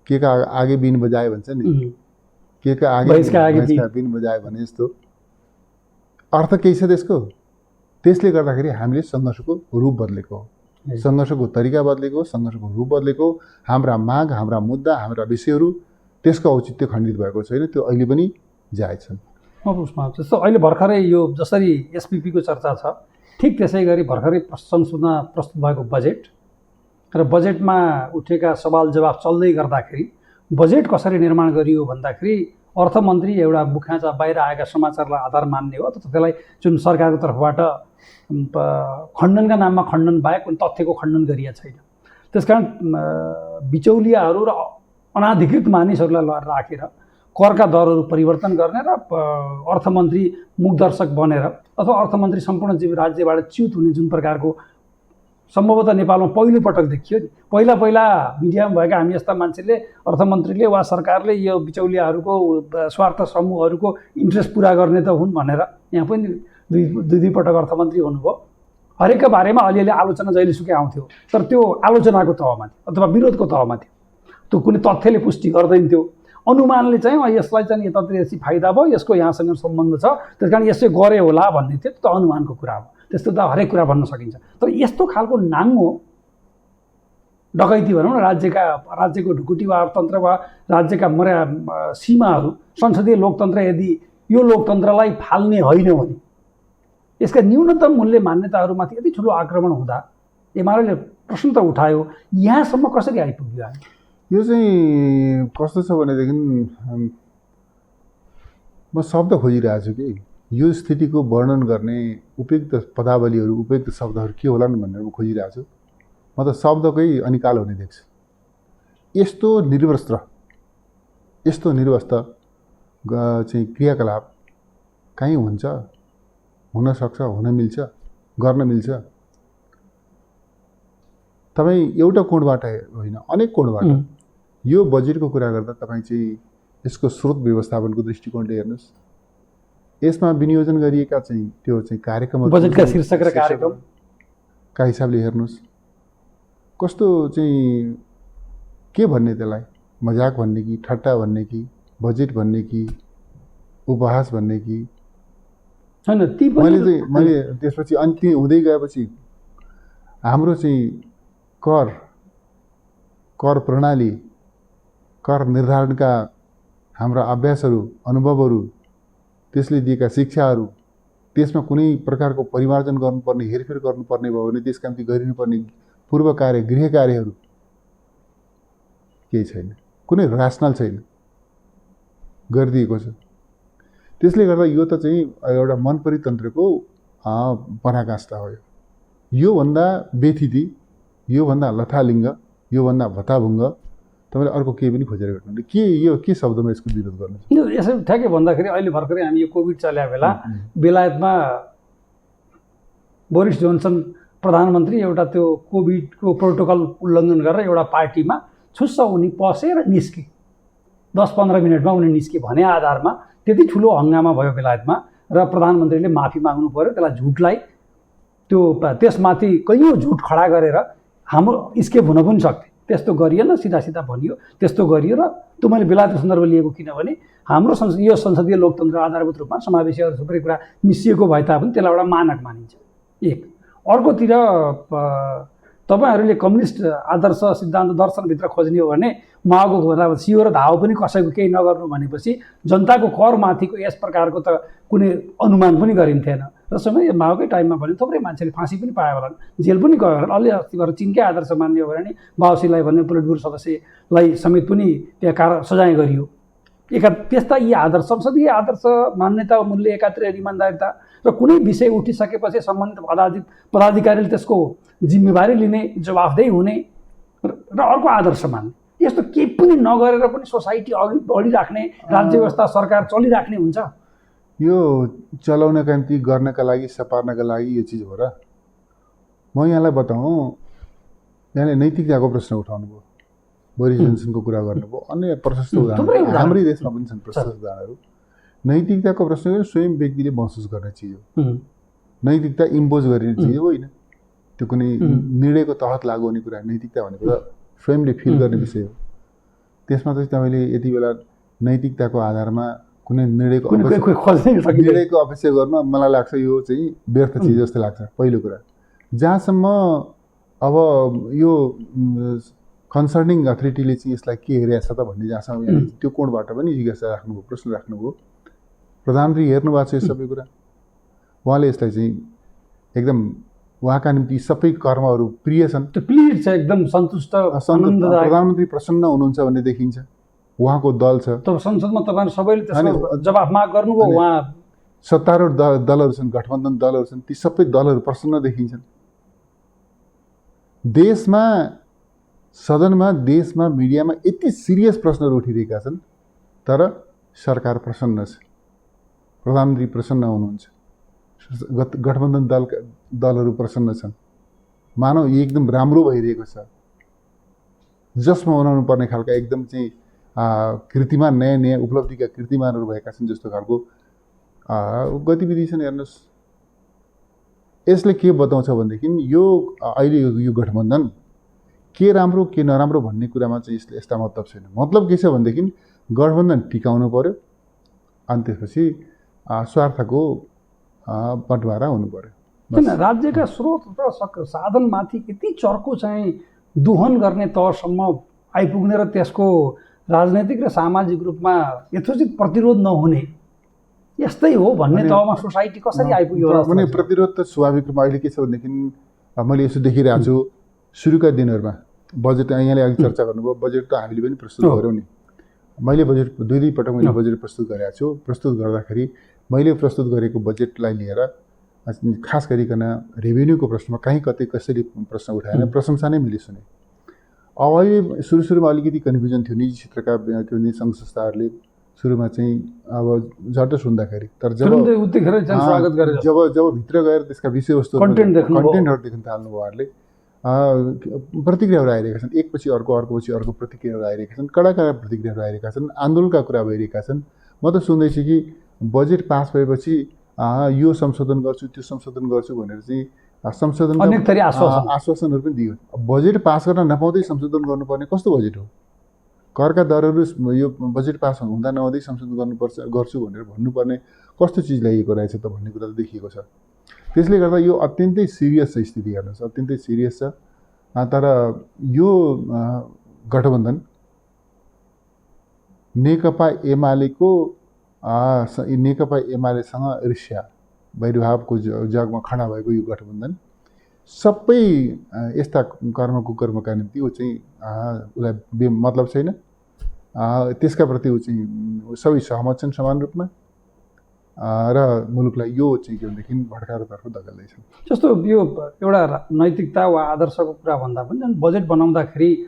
के का आगे बिन बजाए भन्छ नि, के का आगे बिन बजाए भने जस्तो अर्थ केही छ त्यसको। त्यसले गर्दाखेरि हामीले सङ्घर्षको रूप बदलेको हो, सङ्घर्षको तरिका बदलेको, सङ्घर्षको रूप बदलेको। हाम्रा माग, हाम्रा मुद्दा, हाम्रा विषयहरू त्यसको औचित्य खण्डित भएको छैन, त्यो अहिले पनि जायज छन्। उसमा जस्तो अहिले भर्खरै यो जसरी एसपिपीको चर्चा छ, ठिक त्यसै गरी भर्खरै संसदमा प्रस्तुत भएको बजेट र बजेटमा उठेका सवाल जवाफ चल्दै गर्दाखेरि बजेट कसरी निर्माण गरियो भन्दाखेरि अर्थमन्त्री एउटा मुख्याचा बाहिर आएका समाचारलाई आधार मान्ने हो, अथवा त्यसलाई जुन सरकारको तर्फबाट खण्डनका नाममा खण्डन बाहेक कुनै तथ्यको खण्डन गरिएको छैन। त्यसकारण बिचौलियाहरू र अनाधिकृत मानिसहरूलाई राखेर करका दरहरू परिवर्तन गर्ने र अर्थमन्त्री मुखदर्शक बनेर अथवा अर्थमन्त्री सम्पूर्ण राज्यबाट च्युत हुने जुन प्रकारको सम्भवतः नेपालमा पहिलोपटक देखियो नि। पहिला मिडियामा भएका हामी जस्ता मान्छेले अर्थमन्त्रीले वा सरकारले यो बिचौलियाहरूको स्वार्थ समूहहरूको इन्ट्रेस्ट पुरा गर्ने त हुन् भनेर यहाँ पनि दुई पटक अर्थमन्त्री हुनुभयो। हरेकका बारेमा अलिअलि आलोचना जहिलेसुकै आउँथ्यो, तर त्यो आलोचनाको तहमा थियो अथवा विरोधको तहमा थियो, त्यो कुनै तथ्यले पुष्टि गर्दैन थियो। अनुमानले चाहिँ यसलाई चाहिँ यतातिर यसरी फाइदा भयो, यसको यहाँसँग सम्बन्ध छ, त्यस कारण यसै गरे होला भन्ने थियो, त्यो त अनुमानको कुरा हो। त्यस्तो त हरेक कुरा भन्न सकिन्छ, तर यस्तो खालको नाङ्गो डकैती भनौँ न, राज्यको ढुकुटी वा अर्थतन्त्र वा राज्यका सीमाहरू, संसदीय लोकतन्त्र यदि यो लोकतन्त्रलाई फाल्ने होइन भने यसका न्यूनतम मूल्य मान्यताहरूमाथि यति ठुलो आक्रमण हुँदा एमाले प्रश्न त उठायो, यहाँसम्म कसरी आइपुग्यो? यो चाहिँ कस्तो छ भनेदेखि म शब्द खोजिरहेको छु कि यो स्थितिको वर्णन गर्ने उपयुक्त पदावलीहरू, उपयुक्त शब्दहरू के होलान् भनेर म खोजिरहेको छु। म त शब्दकै अनिकाल हुने देख्छु। यस्तो निर्वस्त्र चाहिँ क्रियाकलाप कहीँ हुन्छ, हुन सक्छ, हुन मिल्छ, गर्न मिल्छ। तपाईँ एउटा कोणबाट होइन, अनेक कोणबाट यो बजेटको कुरा गर्दा तपाईँ चाहिँ यसको स्रोत व्यवस्थापनको दृष्टिकोणले हेर्नुहोस्, यसमा विनियोजन गरिएका चाहिँ त्यो चाहिँ कार्यक्रमहरू, बजेटका शीर्षक र कार्यक्रमका हिसाबले हेर्नुहोस्, कस्तो चाहिँ के भन्ने, त्यसलाई मजाक भन्ने कि ठट्टा भन्ने कि बजेट भन्ने कि उपहास भन्ने कि हैन। मैले त्यसपछि अन्त्य हुँदै गएपछि हाम्रो चाहिँ कर प्रणाली, कर निर्धारणका हाम्रा अभ्यासहरू, अनुभवहरू, त्यसले दिएका शिक्षाहरू, त्यसमा कुनै प्रकारको परिमार्जन गर्नुपर्ने, हेरफेर गर्नुपर्ने भयो भने त्यसका निम्ति गरिनुपर्ने पूर्व कार्य, गृह कार्यहरू केही छैन, कुनै रासनल छैन, गरिदिएको छ। त्यसले गर्दा यो त चाहिँ एउटा मन परितन्त्रको पराकाष्ठा हो। योभन्दा व्यथिति, योभन्दा लथालिङ्ग, योभन्दा भत्ताभुङ्ग तपाईँले अर्को केही पनि खोजेर भेट्नुहुन्न। के शब्दमा यसको विरोध गर्नु? यसो ठ्याक्कै भन्दाखेरि अहिले भर्खरै हामी यो कोभिड चल्या बेलायतमा बोरिस जोन्सन प्रधानमन्त्री एउटा त्यो कोभिडको प्रोटोकल उल्लङ्घन गरेर एउटा पार्टीमा छुस्स उनी पसे र निस्के, 10-15 मिनटमा उनी निस्के भने आधारमा त्यति ठुलो हङ्गामा भयो बेलायतमा र प्रधानमन्त्रीले माफी माग्नु पर्यो। त्यसलाई झुटलाई त्यसमाथि कैयौँ झुट खडा गरेर हाम्रो स्केप हुन पनि सक्थ्यो, त्यस्तो गरिएन, सिधा भनियो, त्यस्तो गरियो। र त्यो मैले बेलायतको सन्दर्भ लिएको किनभने हाम्रो यो संसदीय लोकतन्त्र आधारभूत रूपमा समावेशीहरू थुप्रै कुरा मिसिएको भए तापनि त्यसलाई एउटा मानक मानिन्छ। एक अर्कोतिर तपाईँहरूले कम्युनिस्ट आदर्श सिद्धान्त दर्शनभित्र खोज्ने हो भने माओको कुरा सियो र धाओ पनि कसैको केही नगर्नु भनेपछि जनताको करमाथिको यस प्रकारको त कुनै अनुमान पनि गरिन्थेन। र र समय माओकै टाइममा भने थुप्रै मान्छेले फाँसी पनि पायो होला, जेल पनि गयो होला। अलि अस्ति भएर चिनकै आदर्श मान्ने हो भने बाउसीलाई भन्ने पोलिट ब्युरो सदस्यलाई समेत पनि त्यहाँ सजाय गरियो। त्यस्ता यी आदर्श संसदीय आदर्श, मान्यता, मूल्य, एकातिर इमान्दारिता र कुनै विषय उठिसकेपछि सम्बन्धित पदाधिकारीले त्यसको जिम्मेवारी लिने, जवाफदेही हुने र अर्को आदर्श मान्ने, यस्तो केही पनि नगरेर पनि सोसाइटी अघि बढिराख्ने, राज्य व्यवस्था सरकार चलिराख्ने हुन्छ। यो चलाउनका निम्ति, गर्नका लागि, सपार्नका लागि यो चिज हो र। म यहाँलाई बताउँ, यहाँले नैतिकताको प्रश्न उठाउनु भयो, बोरिस जोन्सनको कुरा गर्नुभयो, अन्य प्रशस्त उदाहरण हाम्रै देशमा पनि छन् प्रशस्त उदाहरणहरू। नैतिकताको प्रश्न स्वयं व्यक्तिले महसुस गर्ने चिज हो। नैतिकता इम्पोज गरिने चिज होइन, त्यो कुनै निर्णयको तहत लागू हुने कुरा। नैतिकता भनेको त स्वयंले फिल गर्ने विषय हो। त्यसमा चाहिँ तपाईँले यति बेला नैतिकताको आधारमा कुनै निर्णयको अपेक्षा गर्न मलाई लाग्छ यो चाहिँ व्यर्थ चिज जस्तो लाग्छ। पहिलो कुरा, जहाँसम्म अब यो कन्सर्निङ अथोरिटीले चाहिँ यसलाई के हेरिरहेछ त भन्ने जहाँसम्म त्यो कोणबाट पनि जिज्ञासा राख्नुभयो, प्रश्न राख्नुभयो। प्रधानमन्त्री हेर्नु भएको छ यो सबै कुरा। उहाँले यसलाई चाहिँ एकदम उहाँका निम्ति सबै कर्महरू प्रिय छन्, त्यो प्लिज छ, एकदम सन्तुष्ट, प्रधानमन्त्री प्रसन्न हुनुहुन्छ भन्ने देखिन्छ। उहाँको दल छ, तब संसदमा तपाईहरु सबैले त्यसको जवाफ माग गर्नुभयो। उहाँ सत्तारूढ दलहरू छन्, गठबन्धन दलहरू छन्, ती सबै दलहरू प्रसन्न देखिन्छन्। देशमा, सदनमा, देशमा, मिडियामा यति सिरियस प्रश्नहरू उठिरहेका छन्, तर सरकार प्रसन्न छ, प्रधानमन्त्री प्रसन्न हुनुहुन्छ, गठबन्धन दलहरू प्रसन्न छन्। मानव एकदम राम्रो भइरहेको छ। जसमा बनाउनु पर्ने खालका एकदम चाहिँ कृतिमान, नयाँ नयाँ उपलब्धिका कृतिमानहरू भएका छन् जस्तो खालको गतिविधि छन्। हेर्नुहोस्, यसले के बताउँछ भनेदेखि यो अहिले यो गठबन्धन के राम्रो के नराम्रो भन्ने कुरामा चाहिँ यसले यस्ता मतलब छैन। मतलब के छ भनेदेखि गठबन्धन टिकाउनु पर्यो, अनि त्यसपछि स्वार्थको बटवारा हुनु पर्यो। किन राज्यका स्रोत र साधनमाथि यति चर्को चाहिँ दोहन गर्ने तहसम्म आइपुग्ने र त्यसको राजनैतिक र सामाजिक रूपमा यथोचित प्रतिरोध नहुने यस्तै हो भन्ने तहमा सोसाइटी कसरी आइपुग्यो भने प्रतिरोध त स्वाभाविक रूपमा अहिले के छ भनेदेखि मैले यसो देखिरहेको छु। सुरुका दिनहरूमा बजेट, यहाँले अघि चर्चा गर्नुभयो, बजेट त हामीले पनि प्रस्तुत गऱ्यौँ नि। मैले बजेट दुई पटक मैले बजेट प्रस्तुत गरेको छु। प्रस्तुत गर्दाखेरि मैले प्रस्तुत गरेको बजेटलाई लिएर खास गरिकन रेभेन्यूको प्रश्नमा कहीँ कतै कसरी प्रश्न उठाएन, प्रशंसा नै मैले सुने। अब अहिले सुरुमा अलिकति कन्फ्युजन थियो, निजी क्षेत्रका के भन्छ सङ्घ संस्थाहरूले सुरुमा चाहिँ अब झट्ट सुन्दाखेरि, तर जब भित्र गएर त्यसका विषयवस्तु कन्टेन्टहरू देख्न थाल्नुभयो उहाँहरूले, प्रतिक्रियाहरू आइरहेका छन्, एकपछि अर्को अर्कोपछि अर्को प्रतिक्रियाहरू आइरहेका छन्, कडा प्रतिक्रियाहरू आइरहेका छन्, आन्दोलनका कुरा भइरहेका छन्। म त सुन्दैछु कि बजेट पास भएपछि यो संशोधन गर्छु, त्यो संशोधन गर्छु भनेर चाहिँ संशोधन अनेक थरी आश्वासनहरू पनि दियो। बजेट पास गर्न नपाउँदै संशोधन गर्नुपर्ने कस्तो बजेट हो? करका दरहरू यो बजेट पास हुँदा नहुँदै संशोधन गर्छु भनेर भन्नुपर्ने कस्तो चिज ल्याइएको रहेछ त भन्ने कुरा त देखिएको छ। त्यसले गर्दा यो अत्यन्तै सिरियस छ स्थिति, हेर्नुहोस्, अत्यन्तै सिरियस छ। तर यो गठबन्धन नेकपा एमालेसँग ईर्ष्या वैरभावको जगमा खडा भएको यो गठबन्धन सबै यस्ता कर्मका निम्ति ऊ चाहिँ उसलाई मतलब छैन। त्यसका प्रति ऊ चाहिँ सबै सहमत छन् समान रूपमा, र मुलुकलाई यो चाहिँ के भनेदेखि भड्कारोतर्फ धकेल्दैछ। जस्तो यो एउटा नैतिकता वा आदर्शको कुरा भन्दा पनि बजेट बनाउँदाखेरि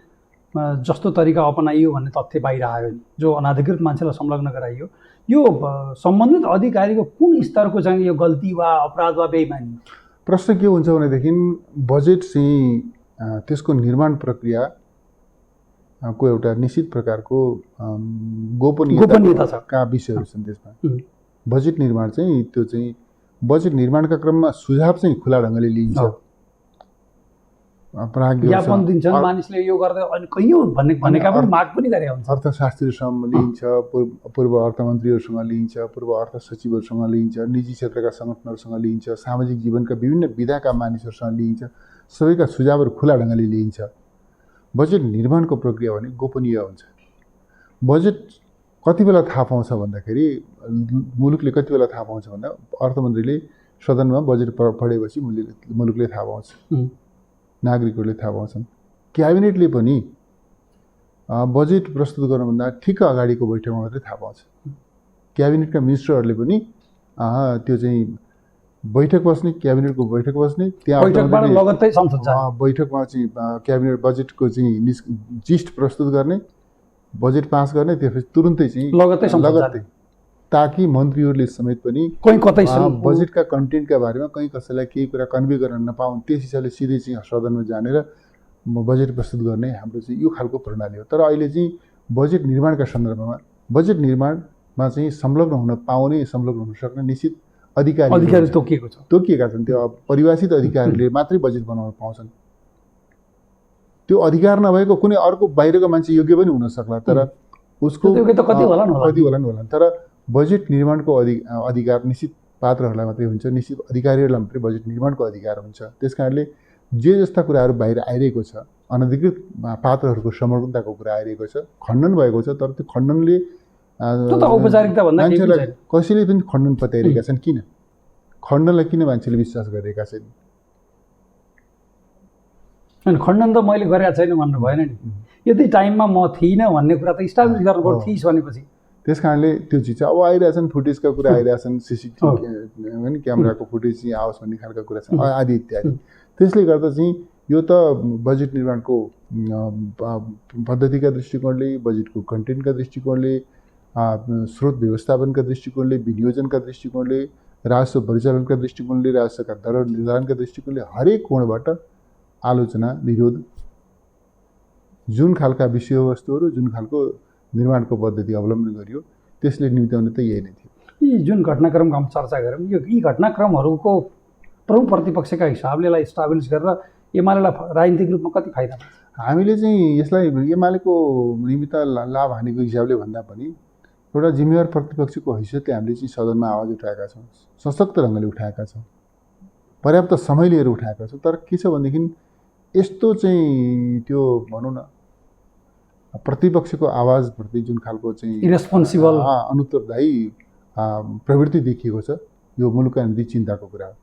जस्तो तरिका अपनाइयो भन्ने तथ्य बाहिर आयो, जो अनाधिकृत मान्छेलाई संलग्न गराइयो, यो सम्बन्धित अधिकारीको कुन स्तरको चाहिँ यो गल्ती वा अपराध वा बेइमानी? प्रश्न के हुन्छ भनेदेखि बजेट चाहिँ त्यसको निर्माण प्रक्रियाको एउटा निश्चित प्रकारको गोपनीयताका विषयहरू छन् त्यसमा। बजेट निर्माण चाहिँ त्यो चाहिँ बजेट निर्माणका क्रममा सुझाव चाहिँ खुला ढङ्गले लिइन्छ, ज्ञापन दिन्छन् मानिसले यो गर्दा अनि कैयौँ भनेका पनि माग पनि गरे हुन्छ। अर्थशास्त्रीहरूसँग लिइन्छ, पूर्व अर्थमन्त्रीहरूसँग लिइन्छ, पूर्व अर्थ सचिवहरूसँग लिइन्छ, निजी क्षेत्रका सङ्गठनहरूसँग लिइन्छ, सामाजिक जीवनका विभिन्न विधाका मानिसहरूसँग लिइन्छ, सबैका सुझावहरू खुला ढङ्गले लिइन्छ। बजेट निर्माणको प्रक्रिया भने गोपनीय हुन्छ। बजेट कति बेला थाहा पाउँछ भन्दाखेरि, मुलुकले कति बेला थाहा पाउँछ भन्दा अर्थमन्त्रीले सदनमा बजेट पढेपछि मुलुकले थाहा पाउँछ, नागरिकहरूले थाहा पाउँछन्। क्याबिनेटले पनि बजेट प्रस्तुत गर्नुभन्दा ठिक अगाडिको बैठकमा मात्रै थाहा पाउँछ। क्याबिनेटका मिनिस्टरहरूले पनि त्यो चाहिँ बैठक बस्ने, क्याबिनेटको बैठक बस्ने, त्यहाँ लगत्तै संसद जाने, बैठकमा चाहिँ क्याबिनेट बजेटको चाहिँ जिस्ट प्रस्तुत गर्ने, बजेट पास गर्ने, त्यसपछि तुरुन्तै चाहिँ लगत्तै, ताकि मन्त्रीहरूले समेत पनि कहीँ कतै बजेटका कन्टेन्टका बारेमा कहीँ कसैलाई केही कुरा कन्भे गर्न नपाउन्, त्यस हिसाबले सिधै चाहिँ सदनमा जानेर बजेट प्रस्तुत गर्ने हाम्रो चाहिँ यो खालको प्रणाली हो। तर अहिले चाहिँ बजेट निर्माणका सन्दर्भमा बजेट निर्माणमा चाहिँ संलग्न हुन पाउने, संलग्न हुन सक्ने निश्चित अधिकारी तोकिएका छन्। त्यो परिभाषित अधिकारीले मात्रै बजेट बनाउन पाउँछन्। त्यो अधिकार नभएको कुनै अर्को बाहिरको मान्छे योग्य पनि हुन सक्ला, तर उसको कति होला नि। तर बजेट निर्माणको अधिकार निश्चित पात्रहरूलाई मात्रै हुन्छ, निश्चित अधिकारीहरूलाई मात्रै बजेट निर्माणको अधिकार हुन्छ। त्यस कारणले जे जस्ता कुराहरू बाहिर आइरहेको छ, अनधिकृत पात्रहरूको समर्थनको कुरा आइरहेको छ, खण्डन भएको छ, तर त्यो खण्डनले मान्छेलाई कसैले पनि खण्डन पत्याइरहेका छन्। किन खण्डनलाई किन मान्छेले विश्वास गरिरहेका छैनन्? खण्डन त मैले गरेका छैन भन्नु भएन नि, यति टाइममा म थिइनँ भन्ने कुरा त इस्टाब्लिस गर्नुपर्छ थिइस् भनेपछि। त्यस कारणले त्यो चिज चाहिँ अब आइरहेछन्, फुटेजका कुरा आइरहेछन्, सिसिटिभी क्यामेराको फुटेज चाहिँ आओस् भन्ने खालका कुरा छ आदि इत्यादि। त्यसले गर्दा चाहिँ यो त बजेट निर्माणको पद्धतिका दृष्टिकोणले, बजेटको कन्टेन्टका दृष्टिकोणले, स्रोत व्यवस्थापनका दृष्टिकोणले, विनियोजनका दृष्टिकोणले, राजस्व परिचालनका दृष्टिकोणले, राजस्वका दर निर्धारणका दृष्टिकोणले हरेक कोणबाट आलोचना, विरोध, जुन खालका विषयवस्तुहरू, जुन खालको निर्माणको पद्धति अवलम्बन गरियो त्यसले निम्त्याउने त यही नै थियो। यी जुन घटनाक्रमको हामी चर्चा गऱ्यौँ, यी घटनाक्रमहरूको प्रमुख प्रतिपक्षका हिसाबले यसलाई इस्टाब्लिस गरेर एमालेलाई राजनीतिक रूपमा कति फाइदा हुन्छ? हामीले चाहिँ यसलाई एमालेको निमित्त लाभ हानिको हिसाबले भन्दा पनि एउटा जिम्मेवार प्रतिपक्षको हैसियतले हामीले चाहिँ सदनमा आवाज उठाएका छौँ, सशक्त ढङ्गले उठाएका छौँ, पर्याप्त समय लिएर उठाएका छौँ। तर के छ भनेदेखि यस्तो चाहिँ त्यो भनौँ न प्रतिपक्षको आवाजप्रति जुन खालको चाहिँ इरेस्पोन्सिबल अनुत्तरदायी प्रवृत्ति देखिएको छ, यो मुलुकका निम्ति चिन्ताको कुरा हो।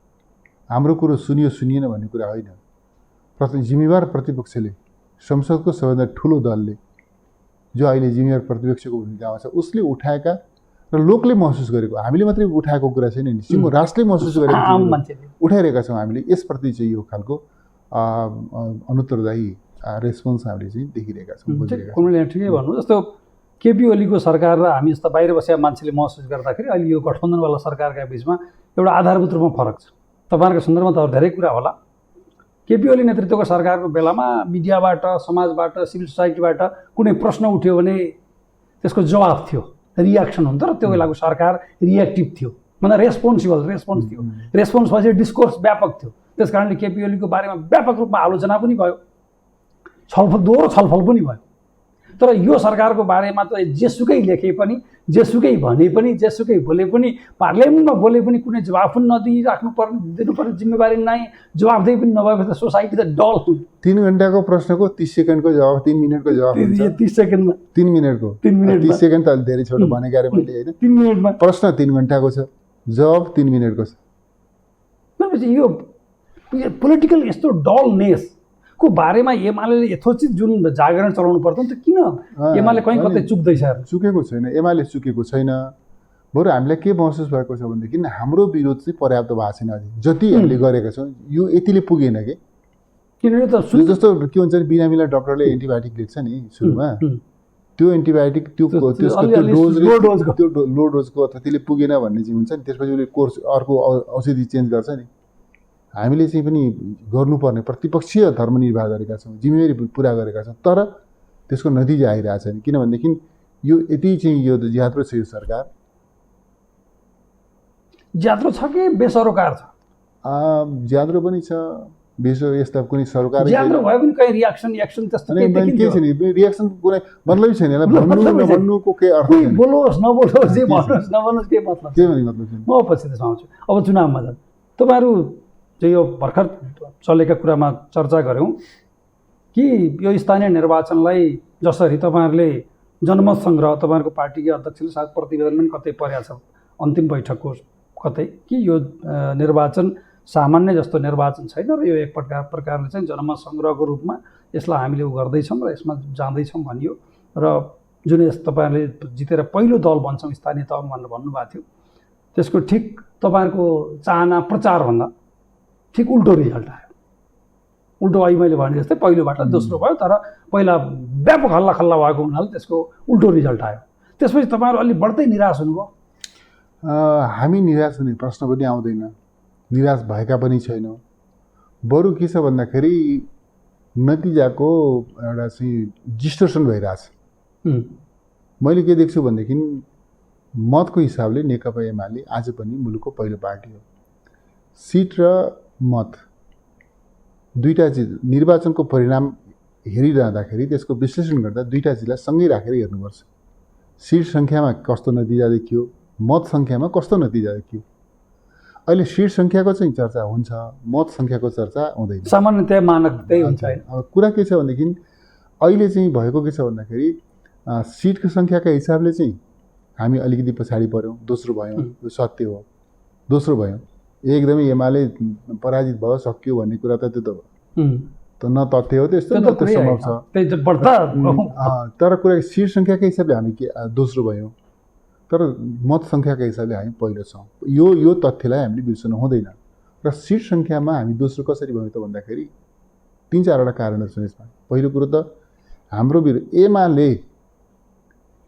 हाम्रो कुरो सुनियो सुनिएन भन्ने कुरा होइन। जिम्मेवार प्रतिपक्षले, संसदको सबैभन्दा ठुलो दलले जो अहिले जिम्मेवार प्रतिपक्षको भूमिकामा छ, उसले उठाएका र लोकले महसुस गरेको, हामीले मात्रै उठाएको कुरा छैन नि, सिङ्गो राष्ट्रले महसुस गरेको उठाइरहेका छौँ हामीले। यसप्रति चाहिँ यो खालको अनुत्तरदायी रेस्पोन्स हामीले चाहिँ देखिरहेका छौँ। कुनले ठिकै भन्नु, जस्तो केपी ओलीको सरकार र हामी जस्तो बाहिर बसेका मान्छेले महसुस गर्दाखेरि अहिले यो गठबन्धनवाला सरकारका बिचमा एउटा आधारभूत रूपमा फरक छ। तपाईँहरूको सन्दर्भमा त धेरै कुरा होला। केपी ओली नेतृत्वको सरकारको बेलामा मिडियाबाट, समाजबाट, सिभिल सोसाइटीबाट कुनै प्रश्न उठ्यो भने त्यसको जवाफ थियो, रियाक्सन हुन्थ्यो, र त्यो बेलाको सरकार रियाक्टिभ थियो, मतलब रेस्पोन्स थियो। रेस्पोन्स भएपछि डिस्कोर्स व्यापक थियो। त्यस कारणले केपी ओलीको बारेमा व्यापक रूपमा आलोचना पनि भयो, दोहोरो छलफल पनि भयो। तर यो सरकारको बारेमा त जेसुकै लेखे पनि, जेसुकै भने पनि, जेसुकै बोले पनि, पार्लियामेन्टमा बोले पनि कुनै जवाफ पनि नदिइराख्नु पर्ने, दिनुपर्ने जिम्मेवारी नै, जवाफदेही पनि नभएपछि त सोसाइटी त डल। 3 घन्टाको प्रश्नको 30 सेकेन्डको जवाफ, 3 मिनटको जवाफ, 30 सेकेन्डमा, 3 मिनटको, 30 सेकेन्ड त अलि धेरै छोटो भनेको अरे मैले होइन। 3 मिनटमा प्रश्न 3 घन्टाको छ, जवाफ 3 मिनटको छ। भनेपछि यो पोलिटिकल यस्तो डलनेस को बारेमा एमाले यथोचित जुन जागरण चलाउनु पर्छ नि, त किन एमाले कहीँ कतै चुक्दैछ? चुकेको छैन, एमाले चुकेको छैन। बरु हामीलाई के महसुस भएको छ भनेदेखि हाम्रो विरोध चाहिँ पर्याप्त भएको छैन। जति हामीले गरेका छौँ यो यतिले पुगेन कि, किनभने त जस्तो के हुन्छ नि, बिरामीलाई डक्टरले एन्टिबायोटिक लेख्छ नि सुरुमा, त्यो एन्टिबायोटिक त्यसको लो डोजको अथवा त्यसले पुगेन भन्ने चाहिँ हुन्छ नि, त्यसपछि उसले कोर्स अर्को औषधि चेन्ज गर्छ नि। हामीले चाहिँ पनि गर्नुपर्ने प्रतिपक्षीय धर्मनिर्वाह गरेका छौँ, जिम्मेवारी पुरा गरेका छौँ, तर त्यसको नतिजा आइरहेको छैन। किनभनेदेखि यो यति चाहिँ यो ज्यात्रो छ, यो सरकार ज्यात्रो छ कि बेसरोकार छ? ज्यात्रो पनि छ, यस्ता कुनै सरकार ज्यात्रो भयो पनि कहीँ रियाक्सन त्यस्तो के छैन, रियाक्सन कुनै मतलबै छैन। भन्नुको के अर्थ, बोलोस् नबोलोस्, जे भन्नुहोस् नभन्नुहोस्, के मतलब के भन्ने मतलब छैन। म पछि त्यसमा आउँछु। अब चुनावमा जाउँ। तपाईँहरू चाहिँ यो भर्खर चलेका कुरामा चर्चा गऱ्यौँ कि यो स्थानीय निर्वाचनलाई जसरी तपाईँहरूले जनमत सङ्ग्रह, तपाईँहरूको पार्टीका अध्यक्षले सायद प्रतिवेदन पनि कतै परेको छ, अन्तिम बैठकको कतै कि यो निर्वाचन सामान्य जस्तो निर्वाचन छैन र यो एक प्रकारले चाहिँ जनमत सङ्ग्रहको रूपमा यसलाई हामीले गर्दैछौँ र यसमा जाँदैछौँ भनियो र जुन तपाईँहरूले जितेर पहिलो दल बन्छौँ स्थानीय तहमा भनेर भन्नुभएको थियो त्यसको ठिक तपाईँहरूको चाहना प्रचारभन्दा ठिक उल्टो रिजल्ट आयो। उल्टो अहिले मैले भने जस्तै पहिलोबाट दोस्रो भयो, तर पहिला व्यापक हल्लाखल्ला भएको हुनाले त्यसको उल्टो रिजल्ट आयो। त्यसपछि तपाईँहरू अलि बढ्दै निराश हुनुभयो? हामी निराश हुने प्रश्न पनि आउँदैन, निराश भएका पनि छैनौँ। बरु के छ भन्दाखेरि नतिजाको एउटा चाहिँ डिस्टोर्सन भइरहेछ। मैले के देख्छु भनेदेखि मतको हिसाबले नेकपा एमाले आज पनि मुलुकको पहिलो पार्टी हो। सिट र मत दुईटा चिज निर्वाचनको परिणाम हेरिरहँदाखेरि त्यसको विश्लेषण गर्दा दुईटा चिजलाई सँगै राखेर हेर्नुपर्छ। सिट सङ्ख्यामा कस्तो नतिजा देखियो, मत सङ्ख्यामा कस्तो नतिजा देखियो। अहिले सिट सङ्ख्याको चाहिँ चर्चा हुन्छ, मत सङ्ख्याको चर्चा हुँदैन। सामान्यतया मानक त्यही हुन्छ। अब कुरा के छ भनेदेखि अहिले चाहिँ भएको के छ भन्दाखेरि सिटको सङ्ख्याका हिसाबले चाहिँ हामी अलिकति पछाडि पऱ्यौँ, दोस्रो भयौँ। यो सत्य हो, दोस्रो भयौँ। एकदमै एमाले पराजित भयो, सकियो भन्ने कुरा त त्यो त न तथ्य हो त्यस्तो न त्यो सम्भव छ। तर कुरा सिट सङ्ख्याका हिसाबले हामी के दोस्रो भयौँ, तर मत सङ्ख्याका हिसाबले हामी पहिलो छौँ। यो तथ्यलाई हामीले बिर्सनु हुँदैन। र सिट सङ्ख्यामा हामी दोस्रो कसरी भयौँ त भन्दाखेरि 3-4वटा कारणहरू छन् यसमा। पहिलो कुरो त हाम्रो एमाले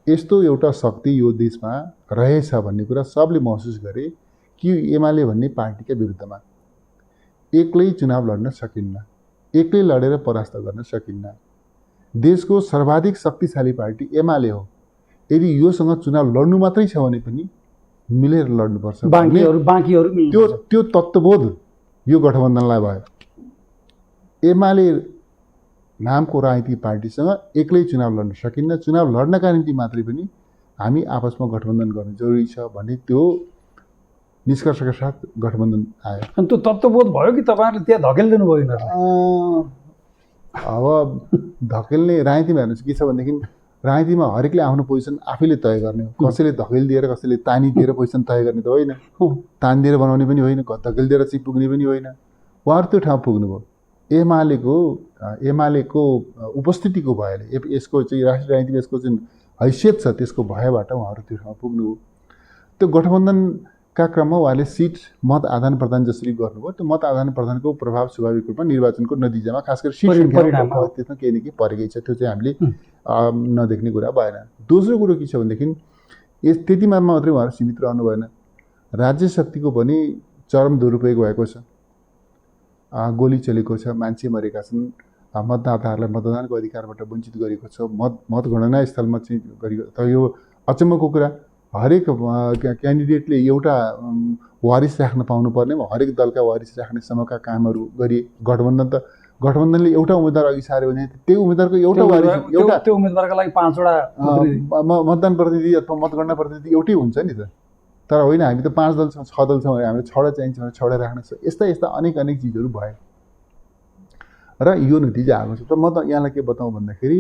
यस्तो एउटा शक्ति यो देशमा रहेछ भन्ने कुरा सबले महसुस गरे कि एमाले भन्ने पार्टीका विरुद्धमा एक्लै चुनाव लड्न सकिन्न, एक्लै लडेर परास्त गर्न सकिन्न। देशको सर्वाधिक शक्तिशाली पार्टी एमाले हो। यदि योसँग चुनाव लड्नु मात्रै छ भने पनि मिलेर लड्नुपर्छ। त्यो तत्त्वबोध यो गठबन्धनलाई भयो। एमाले नामको राजनीतिक पार्टीसँग एक्लै चुनाव लड्न सकिन्न, चुनाव लड्नका निम्ति मात्रै पनि हामी आपसमा गठबन्धन गर्नु जरुरी छ भन्ने त्यो निष्कर्षका साथ गठबन्धन आयो। अनि त्यो तत्त्वबोध भयो कि तपाईँहरूले त्यहाँ धकेलिदिनु भयो यिनीहरूलाई? अब धकेल्ने राजनीतिमा हेर्नुहोस् के छ भनेदेखि राजनीतिमा हरेकले आफ्नो पोजिसन आफैले तय गर्ने हो। कसैले धकेलिदिएर कसैले तानिदिएर पोजिसन तय गर्ने त होइन, तानिदिएर बनाउने पनि होइन, धकेलिदिएर चाहिँ पुग्ने पनि होइन। उहाँहरू त्यो ठाउँ पुग्नुभयो। एमालेको उपस्थितिको भएले यसको चाहिँ राष्ट्रिय राजनीतिमा यसको जुन हैसियत छ त्यसको भयबाट उहाँहरू त्यो ठाउँ पुग्नुभयो। त्यो गठबन्धनका क्रममा उहाँले सिट मत आदान प्रदान जसरी गर्नुभयो त्यो मत आदान प्रदानको प्रभाव स्वाभाविक रूपमा निर्वाचनको नतिजामा खास गरी सिट सङ्ख्यामा त्यसमा केही न केही परेकै छ। त्यो चाहिँ हामीले नदेख्ने कुरा भएन। दोस्रो कुरो के छ भनेदेखि त्यतिमा मात्रै उहाँहरू सीमित रहनु भएन। राज्य शक्तिको पनि चरम दुरुपयोग भएको छ। गोली चलेको छ, मान्छे मरेका छन्, मतदाताहरूलाई मतदानको अधिकारबाट वञ्चित गरेको छ, मतगणना स्थलमा चाहिँ गरेको। तर यो अचम्मको कुरा हरेक क्यान्डिडेटले एउटा वारिस राख्न पाउनुपर्नेमा हरेक दलका वारिस राख्ने सम्मका कामहरू गरिए। गठबन्धनले एउटा उम्मेदवार अघि सार्यो भने त्यही उम्मेदवारको एउटा वारिस त्यो उम्मेदवारका लागि 5वटा मतदान प्रतिनिधि अथवा मतगणना प्रतिनिधि एउटै हुन्छ नि त। तर होइन, हामी त 5 दल छौँ, 6 दल छौँ, हामीलाई 6वटा चाहिन्छ भने 6वटा राख्न छ। यस्ता अनेक चिजहरू भए र यो नतिजा आएको छ। त म त यहाँलाई के बताउँ भन्दाखेरि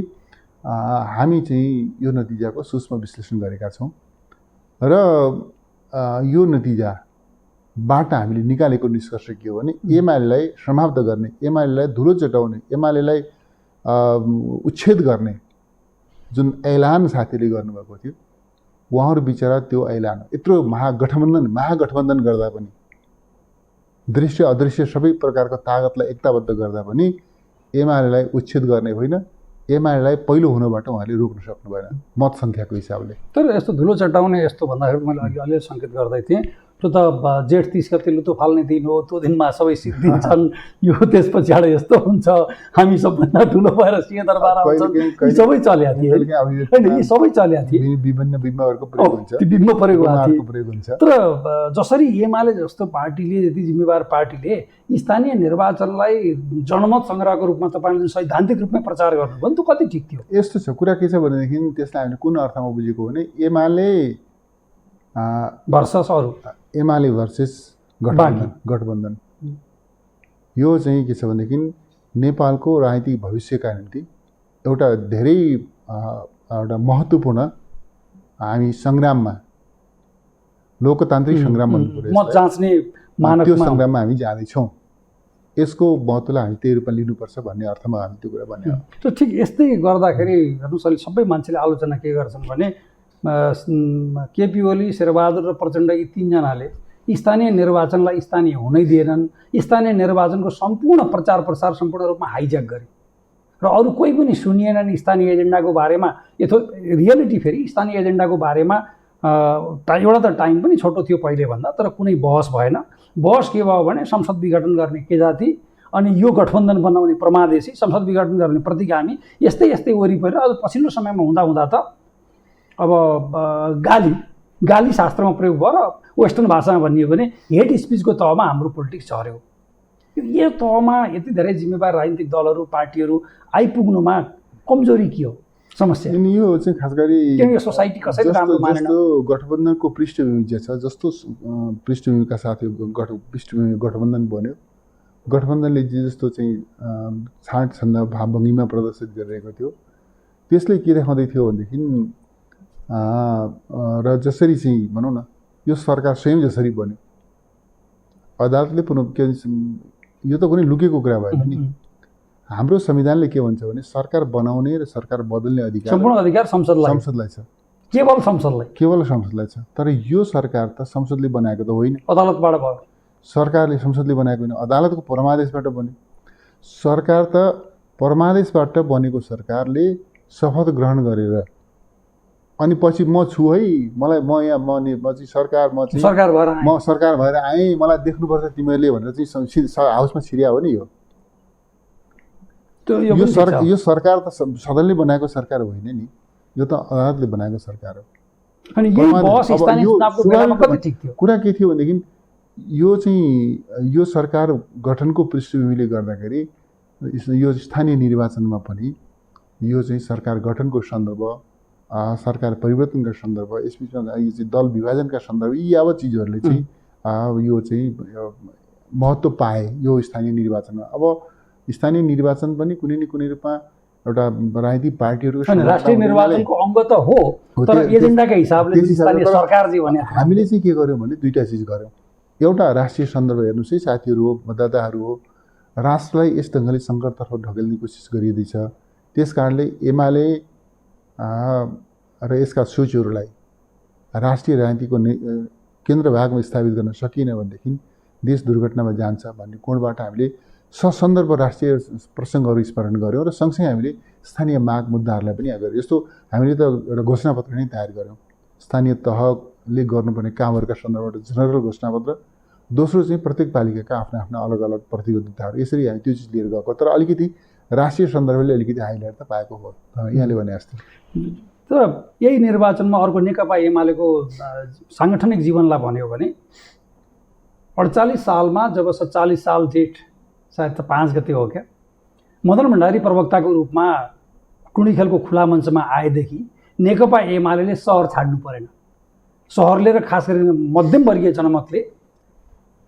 हामी चाहिँ यो नतिजाको सूक्ष्म विश्लेषण गरेका छौँ र यो नतिजाबाट हामीले निकालेको निष्कर्ष के हो भने एमालेलाई समाप्त गर्ने, एमालेलाई धुलो चटाउने, एमालेलाई उच्छेद गर्ने जुन ऐलान साथीले गर्नुभएको थियो उहाँहरू बिचरा त्यो ऐलान यत्रो महागठबन्धन गर्दा पनि दृश्य अदृश्य सबै प्रकारको ताकतलाई एकताबद्ध गर्दा पनि एमालेलाई उच्छेद गर्ने होइन, एमालेलाई पहिलो हुनबाट उहाँले रोक्न सक्नु भएन मत सङ्ख्याको हिसाबले। तर यस्तो धुलो चटाउने यस्तो भन्दाखेरि मैले अघि अलिअलि सङ्केत गर्दै थिएँ। त्यो त जेठ 30 गते लुतो फाल्ने दिन हो, त्यो दिनमा सबै सिद्धिन्छन्, यो त्यस पछाडि यस्तो हुन्छ, हामी सबभन्दा ठुलो भएर सिंहदरबार आउँछन्, यी सबै चलेका थिए। यी सबै चलेका थिए, विभिन्न बिम्बहरूको प्रयोग हुन्छ, बिम्ब प्रयोग हुन्छ। तर जसरी एमाले जस्तो पार्टीले, यति जिम्मेवार पार्टीले स्थानीय निर्वाचनलाई जनमत सङ्ग्रहको रूपमा तपाईँले सैद्धान्तिक रूपमा प्रचार गर्नुभयो नि, त्यो कति ठिक थियो? यस्तो छ कुरा के छ भनेदेखि त्यसलाई हामीले कुन अर्थमा बुझेको भने एमाले भर्सेस अरू, एमाले भर्सेस गठबन्धन यो चाहिँ के छ भनेदेखि नेपालको राजनीतिक भविष्यका निम्ति एउटा धेरै एउटा महत्त्वपूर्ण हामी सङ्ग्राममा लोकतान्त्रिक सङ्ग्राम भन्नु मत जाँच्ने त्यो मानकमा सङ्ग्राममा हामी जाँदैछौँ। यसको महत्त्वलाई हामी त्यही रूपमा लिनुपर्छ भन्ने अर्थमा हामी त्यो कुरा भन्ने हो। त्यो ठिक यस्तै गर्दाखेरि हेर्नुहोस् अहिले सबै मान्छेले आलोचना के गर्छन् भने केपी ओली, शेरबहादुर र प्रचण्ड यी तीनजनाले स्थानीय निर्वाचनलाई स्थानीय हुनै दिएनन्। स्थानीय निर्वाचनको सम्पूर्ण प्रचार प्रसार सम्पूर्ण रूपमा हाइज्याक गरे र अरू कोही पनि सुनिएनन् स्थानीय एजेन्डाको बारेमा। रियालिटी फेरि स्थानीय एजेन्डाको बारेमा एउटा त टाइम पनि छोटो थियो पहिलेभन्दा, तर कुनै बहस भएन। बहस के भयो भने संसद विघटन गर्ने के जाति अनि यो गठबन्धन बनाउने प्रमादेशी, संसद विघटन गर्ने प्रतिगामी, यस्तै यस्तै वरिपरि अझ पछिल्लो समयमा हुँदा त अब गाली शास्त्रमा प्रयोग भएर वेस्टर्न भाषामा भनियो भने हेट स्पिचको तहमा हाम्रो पोलिटिक्स झऱ्यो। यो तहमा यति धेरै जिम्मेवार राजनीतिक दलहरू, पार्टीहरू आइपुग्नुमा कमजोरी के हो, समस्या? अनि यो चाहिँ खास गरी यो सोसाइटी कसैले राम्रो मानेन। जस्तो गठबन्धनको पृष्ठभूमि जे छ, जस्तो पृष्ठभूमिका साथ पृष्ठभूमि गठबन्धन बन्यो, गठबन्धनले जे जस्तो चाहिँ छाँट छन्द भावभङ्गीमा प्रदर्शित गरिरहेको थियो, त्यसले के देखाउँदै थियो भनेदेखि र जसरी चाहिँ भनौँ न यो सरकार स्वयं जसरी बन्यो, अदालतले यो त कुनै लुकेको कुरा भएन नि। हाम्रो संविधानले के भन्छ भने सरकार बनाउने र सरकार बदल्ने अधिकार, सम्पूर्ण अधिकार संसदलाई छ, केवल संसदलाई छ। तर यो सरकार त संसदले बनाएको त होइन, अदालतबाट भयो। सरकारले संसदले बनाएको होइन, अदालतको परमादेशबाट बन्यो। सरकार त परमादेशबाट बनेको सरकारले शपथ ग्रहण गरेर अनि पछि म छु है, मलाई म चाहिँ सरकार भएर आएँ, मलाई देख्नुपर्छ तिमीहरूले भनेर चाहिँ हाउसमा छिर्या हो नि। यो सरकार त सदनले बनाएको सरकार होइन नि, यो त अदालतले बनाएको सरकार हो। अनि कुरा के थियो भनेदेखि यो सरकार गठनको पृष्ठभूमिले गर्दाखेरि यो स्थानीय निर्वाचनमा पनि यो चाहिँ सरकार गठनको सन्दर्भ, सरकार परिवर्तनका सन्दर्भ, यसबिचमा यो चाहिँ दल विभाजनका सन्दर्भ, यी अब चिजहरूले चाहिँ यो चाहिँ महत्त्व पाए यो स्थानीय निर्वाचनमा। अब स्थानीय निर्वाचन पनि कुनै न कुनै रूपमा एउटा राजनीतिक पार्टीहरूको राष्ट्रिय निर्वाचनको अङ्ग त हो, तर एजेन्डाका हिसाबले स्थानीय सरकार जी भने हामीले चाहिँ के गर्यौँ भने दुईटा चिज गर्यौँ। एउटा राष्ट्रिय सन्दर्भ हेर्नुहोस् है साथीहरू हो, मतदाताहरू हो, राष्ट्रलाई यस ढङ्गले सङ्कटतर्फ ढकेल्ने कोसिस गरिँदैछ। त्यस कारणले एमाले र यसका सोचहरूलाई राष्ट्रिय राजनीतिको केन्द्र भागमा स्थापित गर्न सकिएन भनेदेखि देश दुर्घटनामा जान्छ भन्ने कोणबाट हामीले सन्दर्भ राष्ट्रिय प्रसङ्गहरू स्मरण गऱ्यौँ र सँगसँगै हामीले स्थानीय माग मुद्दाहरूलाई पनि गऱ्यौँ। जस्तो हामीले त एउटा घोषणापत्र नै तयार गऱ्यौँ, स्थानीय तहले गर्नुपर्ने कामहरूका सन्दर्भबाट जनरल घोषणापत्र। दोस्रो चाहिँ प्रत्येक पालिकाका आफ्ना आफ्ना अलग अलग प्रतिबद्धताहरू, यसरी हामी त्यो चिज लिएर गएको। तर अलिकति राष्ट्रिय सन्दर्भले अलिकति हाइलाइट त पाएको हो यहाँले भने जस्तो। तर यही निर्वाचनमा अर्को नेकपा एमालेको साङ्गठनिक जीवनलाई भन्यो भने 48 सालमा जब 47 साल जेठ सायद त 5 गते हो क्या, मदन भण्डारी प्रवक्ताको रूपमा टुँडिखेलको खुला मञ्चमा आएदेखि नेकपा एमाले सहर छाड्नु परेन। सहरले र खास गरी मध्यमवर्गीय जनमतले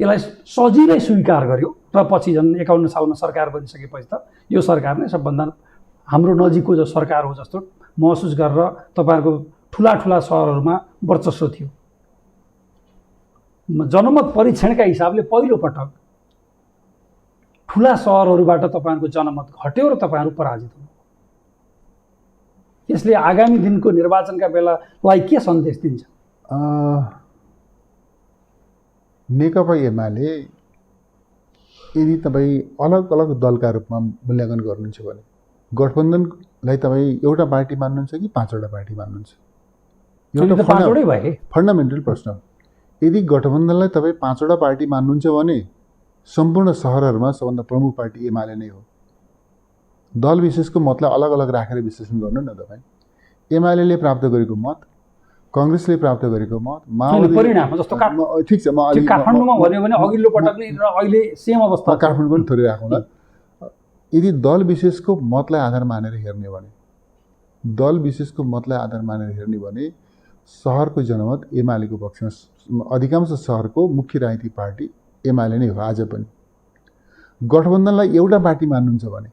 यसलाई सजिलै स्वीकार गर्यो र पछि झन् 51 सालमा सरकार बनिसकेपछि त यो सरकार नै सबभन्दा हाम्रो नजिकको जो सरकार हो जस्तो महसुस गरेर तपाईँहरूको ठुला ठुला सहरहरूमा वर्चस्व थियो। जनमत परीक्षणका हिसाबले पहिलोपटक ठुला सहरहरूबाट तपाईँहरूको जनमत घट्यो र तपाईँहरू पराजित हुनु। यसले आगामी दिनको निर्वाचनका बेलालाई के सन्देश दिन्छ? नेकपा एमाले यदि तपाईँ अलग अलग दलका रूपमा मूल्याङ्कन गर्नुहुन्छ भने गठबन्धनलाई तपाईँ एउटा पार्टी मान्नुहुन्छ कि 5वटा पार्टी मान्नुहुन्छ? एउटा फन्डामेन्टल प्रश्न हो। यदि गठबन्धनलाई तपाईँ 5वटा पार्टी मान्नुहुन्छ भने सम्पूर्ण सहरहरूमा सबभन्दा प्रमुख पार्टी एमाले नै हो। दल विशेषको मतलाई अलग अलग राखेर विश्लेषण गर्नु न तपाईँ। एमाले प्राप्त गरेको मत, काङ्ग्रेसले प्राप्त गरेको मत, माओवादी परिणाम जस्तो ठिक छ, म काठमाडौँमा भन्यो भने अघिल्लो पटक नै र अहिले सेम अवस्था, काठमाडौँ पनि थोरै राखौँला। यदि दल विशेषको मतलाई आधार मानेर हेर्ने भने, दल विशेषको मतलाई आधार मानेर हेर्ने भने सहरको जनमत एमालेको पक्षमा, अधिकांश सहरको मुख्य राजनीतिक पार्टी एमाले नै हो आज पनि। गठबन्धनलाई एउटा पार्टी मान्नुहुन्छ भने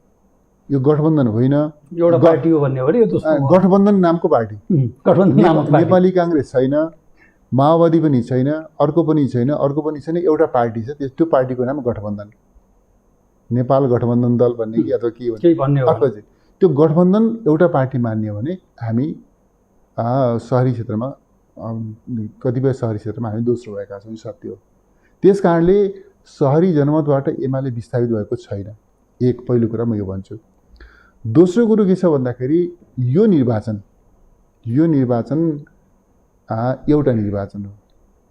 यो गठबन्धन होइन, एउटा पार्टी हो भन्ने हो भने यो गठबन्धन नामको पार्टी। गठबन्धन नामको नेपाली काङ्ग्रेस छैन, माओवादी पनि छैन, अर्को पनि छैन, अर्को पनि छैन, एउटा पार्टी छ, त्यो पार्टीको नाम गठबन्धन, नेपाल गठबन्धन दल भन्ने कि अथवा के भन्ने अर्को चाहिँ त्यो गठबन्धन एउटा पार्टी मान्यो भने हामी सहरी क्षेत्रमा कतिपय सहरी क्षेत्रमा हामी दोस्रो भएका छौँ, यो सत्य हो। त्यस कारणले सहरी जनमतबाट एमाले विस्थापित भएको छैन, एक पहिलो कुरा म यो भन्छु। दोस्रो कुरो के छ भन्दाखेरि यो निर्वाचन एउटा निर्वाचन हो।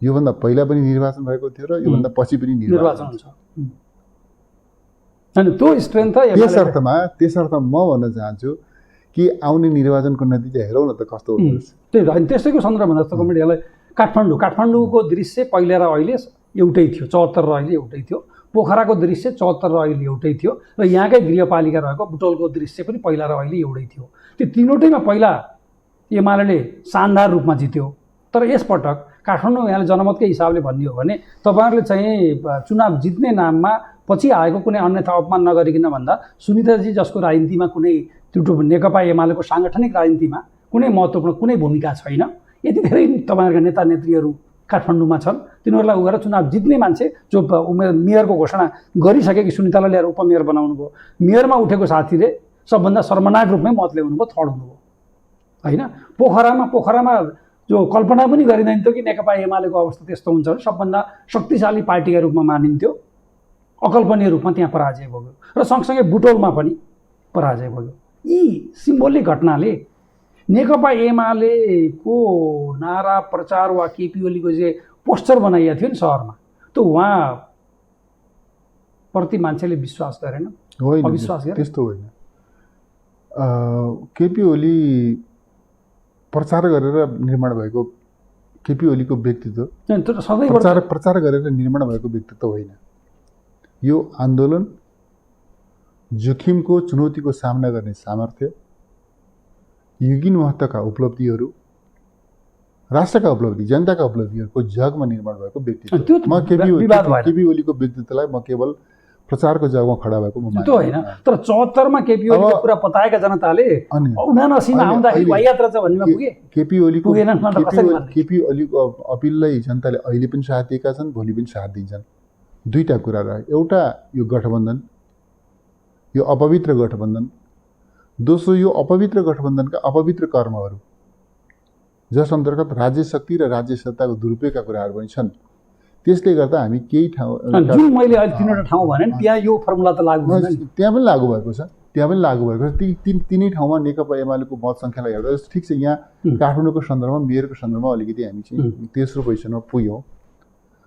योभन्दा पहिला पनि निर्वाचन भएको थियो र योभन्दा पछि पनि निर्वाचन हुन्छ। त्यसर्थ म भन्न चाहन्छु कि आउने निर्वाचनको नतिजा हेरौँ न त कस्तो हुन्छ। त्यही होइन, त्यसैको सन्दर्भमा जस्तो कमेडीलाई काठमाडौँको दृश्य पहिला र अहिले एउटै थियो, 74 र अहिले एउटै थियो। पोखराको दृश्य 74 र अहिले एउटै थियो र यहाँकै गृहपालिका रहेको बुटोलको दृश्य पनि पहिला र अहिले एउटै थियो। त्यो तीनवटैमा पहिला एमाले शानदार रूपमा जित्यो। तर यसपटक काठमाडौँ यहाँले जनमतकै हिसाबले भन्ने हो भने तपाईँहरूले चाहिँ चुनाव जित्ने नाममा पछि आएको कुनै अन्यथा अपमान नगरिकन भन्दा सुनिताजी जसको राजनीतिमा कुनै त्रुटि, नेकपा एमालेको साङ्गठनिक राजनीतिमा कुनै महत्त्वपूर्ण कुनै भूमिका छैन, यति धेरै तपाईँहरूका नेता नेत्रीहरू काठमाडौँमा छन्, तिनीहरूलाई गएर चुनाव जित्ने मान्छे जो मेयरको घोषणा गरिसकेकी सुनितालाई ल्याएर उपमेयर बनाउनु भयो, मेयरमा उठेको साथीले सबभन्दा शर्मनाक रूपमै मत ल्याउनु भयो, थर्ड हुनुभयो होइन। पोखरामा जो कल्पना पनि गरिँदैन थियो कि नेकपा एमालेको अवस्था त्यस्तो हुन्छ भने सबभन्दा शक्तिशाली पार्टीका रूपमा मानिन्थ्यो, अकल्पनीय रूपमा त्यहाँ पराजय भयो र सँगसँगै बुटोलमा पनि पराजय भयो। यी सिम्बोलिक घटनाले नेकपा एमालेको नारा प्रचार वा केपी ओलीको जे पोस्टर बनाइएको थियो नि सहरमा, त्यो उहाँ प्रति मान्छेले विश्वास गरेन, अविश्वास गरे। त्यस्तो होइन। केपी ओली प्रचार गरेर निर्माण भएको, केपी ओलीको व्यक्तित्व प्रचार गरेर निर्माण भएको व्यक्तित्व होइन। यो आन्दोलन, जोखिमको, चुनौतीको सामना गर्ने सामर्थ्य, युगिन महत्त्वका उपलब्धिहरू, राष्ट्रका उपलब्धि, जनताका उपलब्धिहरूको जगमा निर्माण भएको व्यक्तित्व। म केपी ओलीको व्यक्तित्वलाई म केवल प्रचारको जगमा खडा भएको म त्यो होइन। तर 74 मा केपी ओलीको कुरा बताएका जनताले 79 मा आउँदाखेरि वायात रहेछ भन्नेमा पुगे। केपी ओलीको अपिललाई जनताले अहिले पनि साथ दिएका छन्, भोलि पनि साथ दिन्छन्। दुईटा कुरा रह्यो, एउटा यो गठबन्धन, यो अपवित्र गठबन्धन, दोस्रो यो अपवित्र गठबन्धनका अपवित्र कर्महरू जस अन्तर्गत राज्य शक्ति र राज्य सत्ताको दुरुपयोगका कुराहरू पनि छन्। त्यसले गर्दा हामी केही ठाउँ, जुन मैले अहिले 3वटा ठाउँ भने त्यहाँ यो फर्मुला त लागू हुँदैन, त्यहाँ पनि लागू भएको छ, तिनै ठाउँमा नेकपा एमालेको मत सङ्ख्यालाई हेर्दा ठिक छ। यहाँ काठमाडौँको सन्दर्भमा, मेयरको सन्दर्भमा अलिकति हामी चाहिँ तेस्रो पोजिसनमा पुग्यौँ।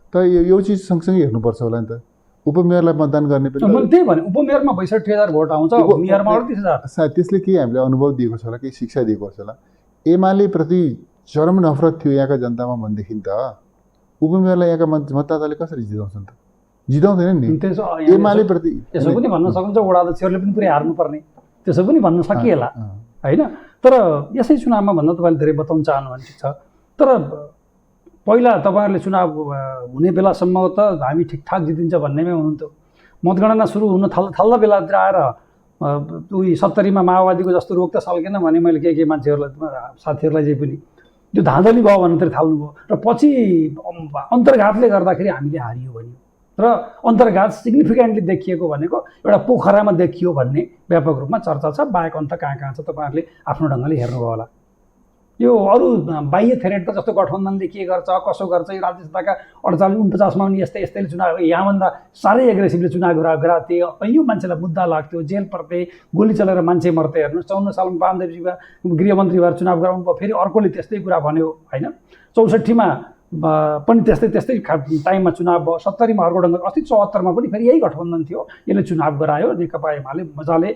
त यो चिज सँगसँगै हेर्नुपर्छ होला नि त। उपमेयरलाई मतदान गर्ने पनि मैले त्यही भने, उपमेयरमा 62,000 भोट आउँछ, मेयरमा 38,000। सायद त्यसले केही हामीले अनुभव दिएको छ होला, केही शिक्षा दिएको छ होला। एमाले प्रति चरम नफरत थियो यहाँका जनतामा भनेदेखि त उपमेयरलाई यहाँका मतदाताले कसरी जिताउँछन् त? जिताउँदैन नि। एमाले प्रति त्यसो पनि भन्न सकिन्छ, वडा अध्यक्षहरूले पनि पुरै हार्नुपर्ने, त्यसो पनि भन्न सकिएला होइन। तर यसै चुनावमा भन्दा तपाईँले धेरै बताउन चाहनुहुन्छ छ। तर पहिला तपाईँहरूले चुनाव हुने बेलासम्म त हामी ठिकठाक जितिन्छ भन्नेमै हुनुहुन्थ्यो। मतगणना सुरु हुन थाल्दा बेलातिर आएर 70 मा माओवादीको जस्तो रोग त सल्केन भने मैले के मान्छेहरूलाई, साथीहरूलाई जे पनि त्यो धाँधली भयो भन्ने थाल्नुभयो र पछि अन्तर्घातले गर्दाखेरि हामीले हारियो भन्यो। र अन्तर्घात सिग्निफिकेन्टली देखिएको भनेको एउटा पोखरामा देखियो भन्ने व्यापक रूपमा चर्चा छ। बाहेक अन्त कहाँ छ तपाईँहरूले आफ्नो ढङ्गले हेर्नुभयो होला। यो अरू बाह्य थ्रेड त जस्तो गठबन्धनले के गर्छ, कसो गर्छ, यो राज्य सत्ताका 48-49 मा पनि यस्तैले चुनाव, यहाँभन्दा साह्रै एग्रेसिभली चुनाव गराथे, कैयौँ मान्छेलाई मुद्दा लाग्थ्यो, जेल पर्थे, गोली चलेर मान्छे मर्थे। हेर्नुहोस् 54 सालमा वामदेवजीमा गृहमन्त्री भएर चुनाव गराउनु भयो, फेरि अर्कोले त्यस्तै कुरा भन्यो होइन। 64 मा पनि त्यस्तै टाइममा चुनाव भयो। 70 मा अर्को ढङ्ग, अस्ति 74 मा पनि फेरि यही गठबन्धन थियो, यसले चुनाव गरायो, नेकपा एमाले मजाले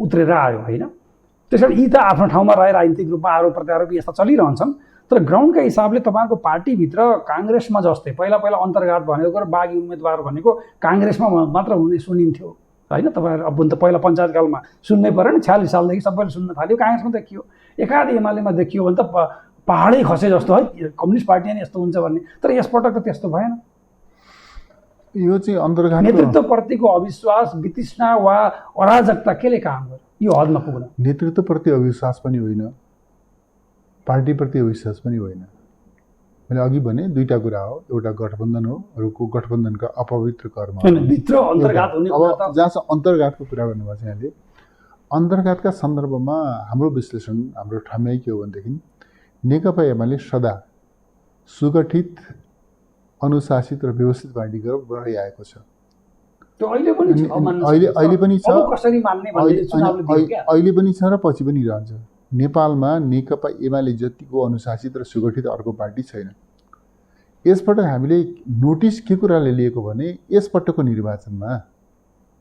उत्रेर आयो होइन। त्यसैले यी त आफ्नो ठाउँमा रहे राजनीतिक रूपमा आरोप प्रत्यारोप यस्ता चलिरहन्छन्। तर ग्राउन्डका हिसाबले तपाईँको पार्टीभित्र काङ्ग्रेसमा जस्तै पहिला अन्तर्घात भनेको र बागी उम्मेदवार भनेको काङ्ग्रेसमा मात्र हुने सुनिन्थ्यो होइन। तपाईँहरू अब त पहिला पञ्चायतकालमा सुन्नै पऱ्यो नि, 46 सालदेखि सबैले सुन्न थाल्यो, काङ्ग्रेसमा देखियो, एकाध एमालेमा देखियो भने त पहाडै खसे जस्तो है, कम्युनिस्ट पार्टी नै यस्तो हुन्छ भन्ने। तर यसपटक त त्यस्तो भएन। यो चाहिँ अन्तर्घात, नेतृत्वप्रतिको अविश्वास, वितृष्णा वा अराजकता केले काम गर्यो यो हदमा पुग्न? नेतृत्वप्रति अविश्वास पनि होइन, पार्टीप्रति अविश्वास पनि होइन। मैले अघि भने दुईवटा कुरा हो, एउटा गठबन्धन हो, अरूको गठबन्धनका अपवित्र कर्म भित्र अन्तर्घात हुने कुरा अब जहाँसम्म अन्तर्घातको कुरा गर्नुभएको छ यहाँले, अन्तर्घातका सन्दर्भमा हाम्रो विश्लेषण, हाम्रो ठम्याइ के हो भनेदेखि नेकपा एमाले सदा सुगठित, अनुशासित र व्यवस्थित पार्टी गरेर रहिआएको छ। त्यो अहिले पनि छ, अहिले पनि छ, कसरी मान्ने भन्ने चुनावले दियो क्या। अहिले पनि छ र पछि पनि रहन्छ। नेपालमा नेकपा एमाले जतिको अनुशासित र सुगठित अर्को पार्टी छैन। यसपटक हामीले नोटिस के कुराले लिएको भने यसपटकको निर्वाचनमा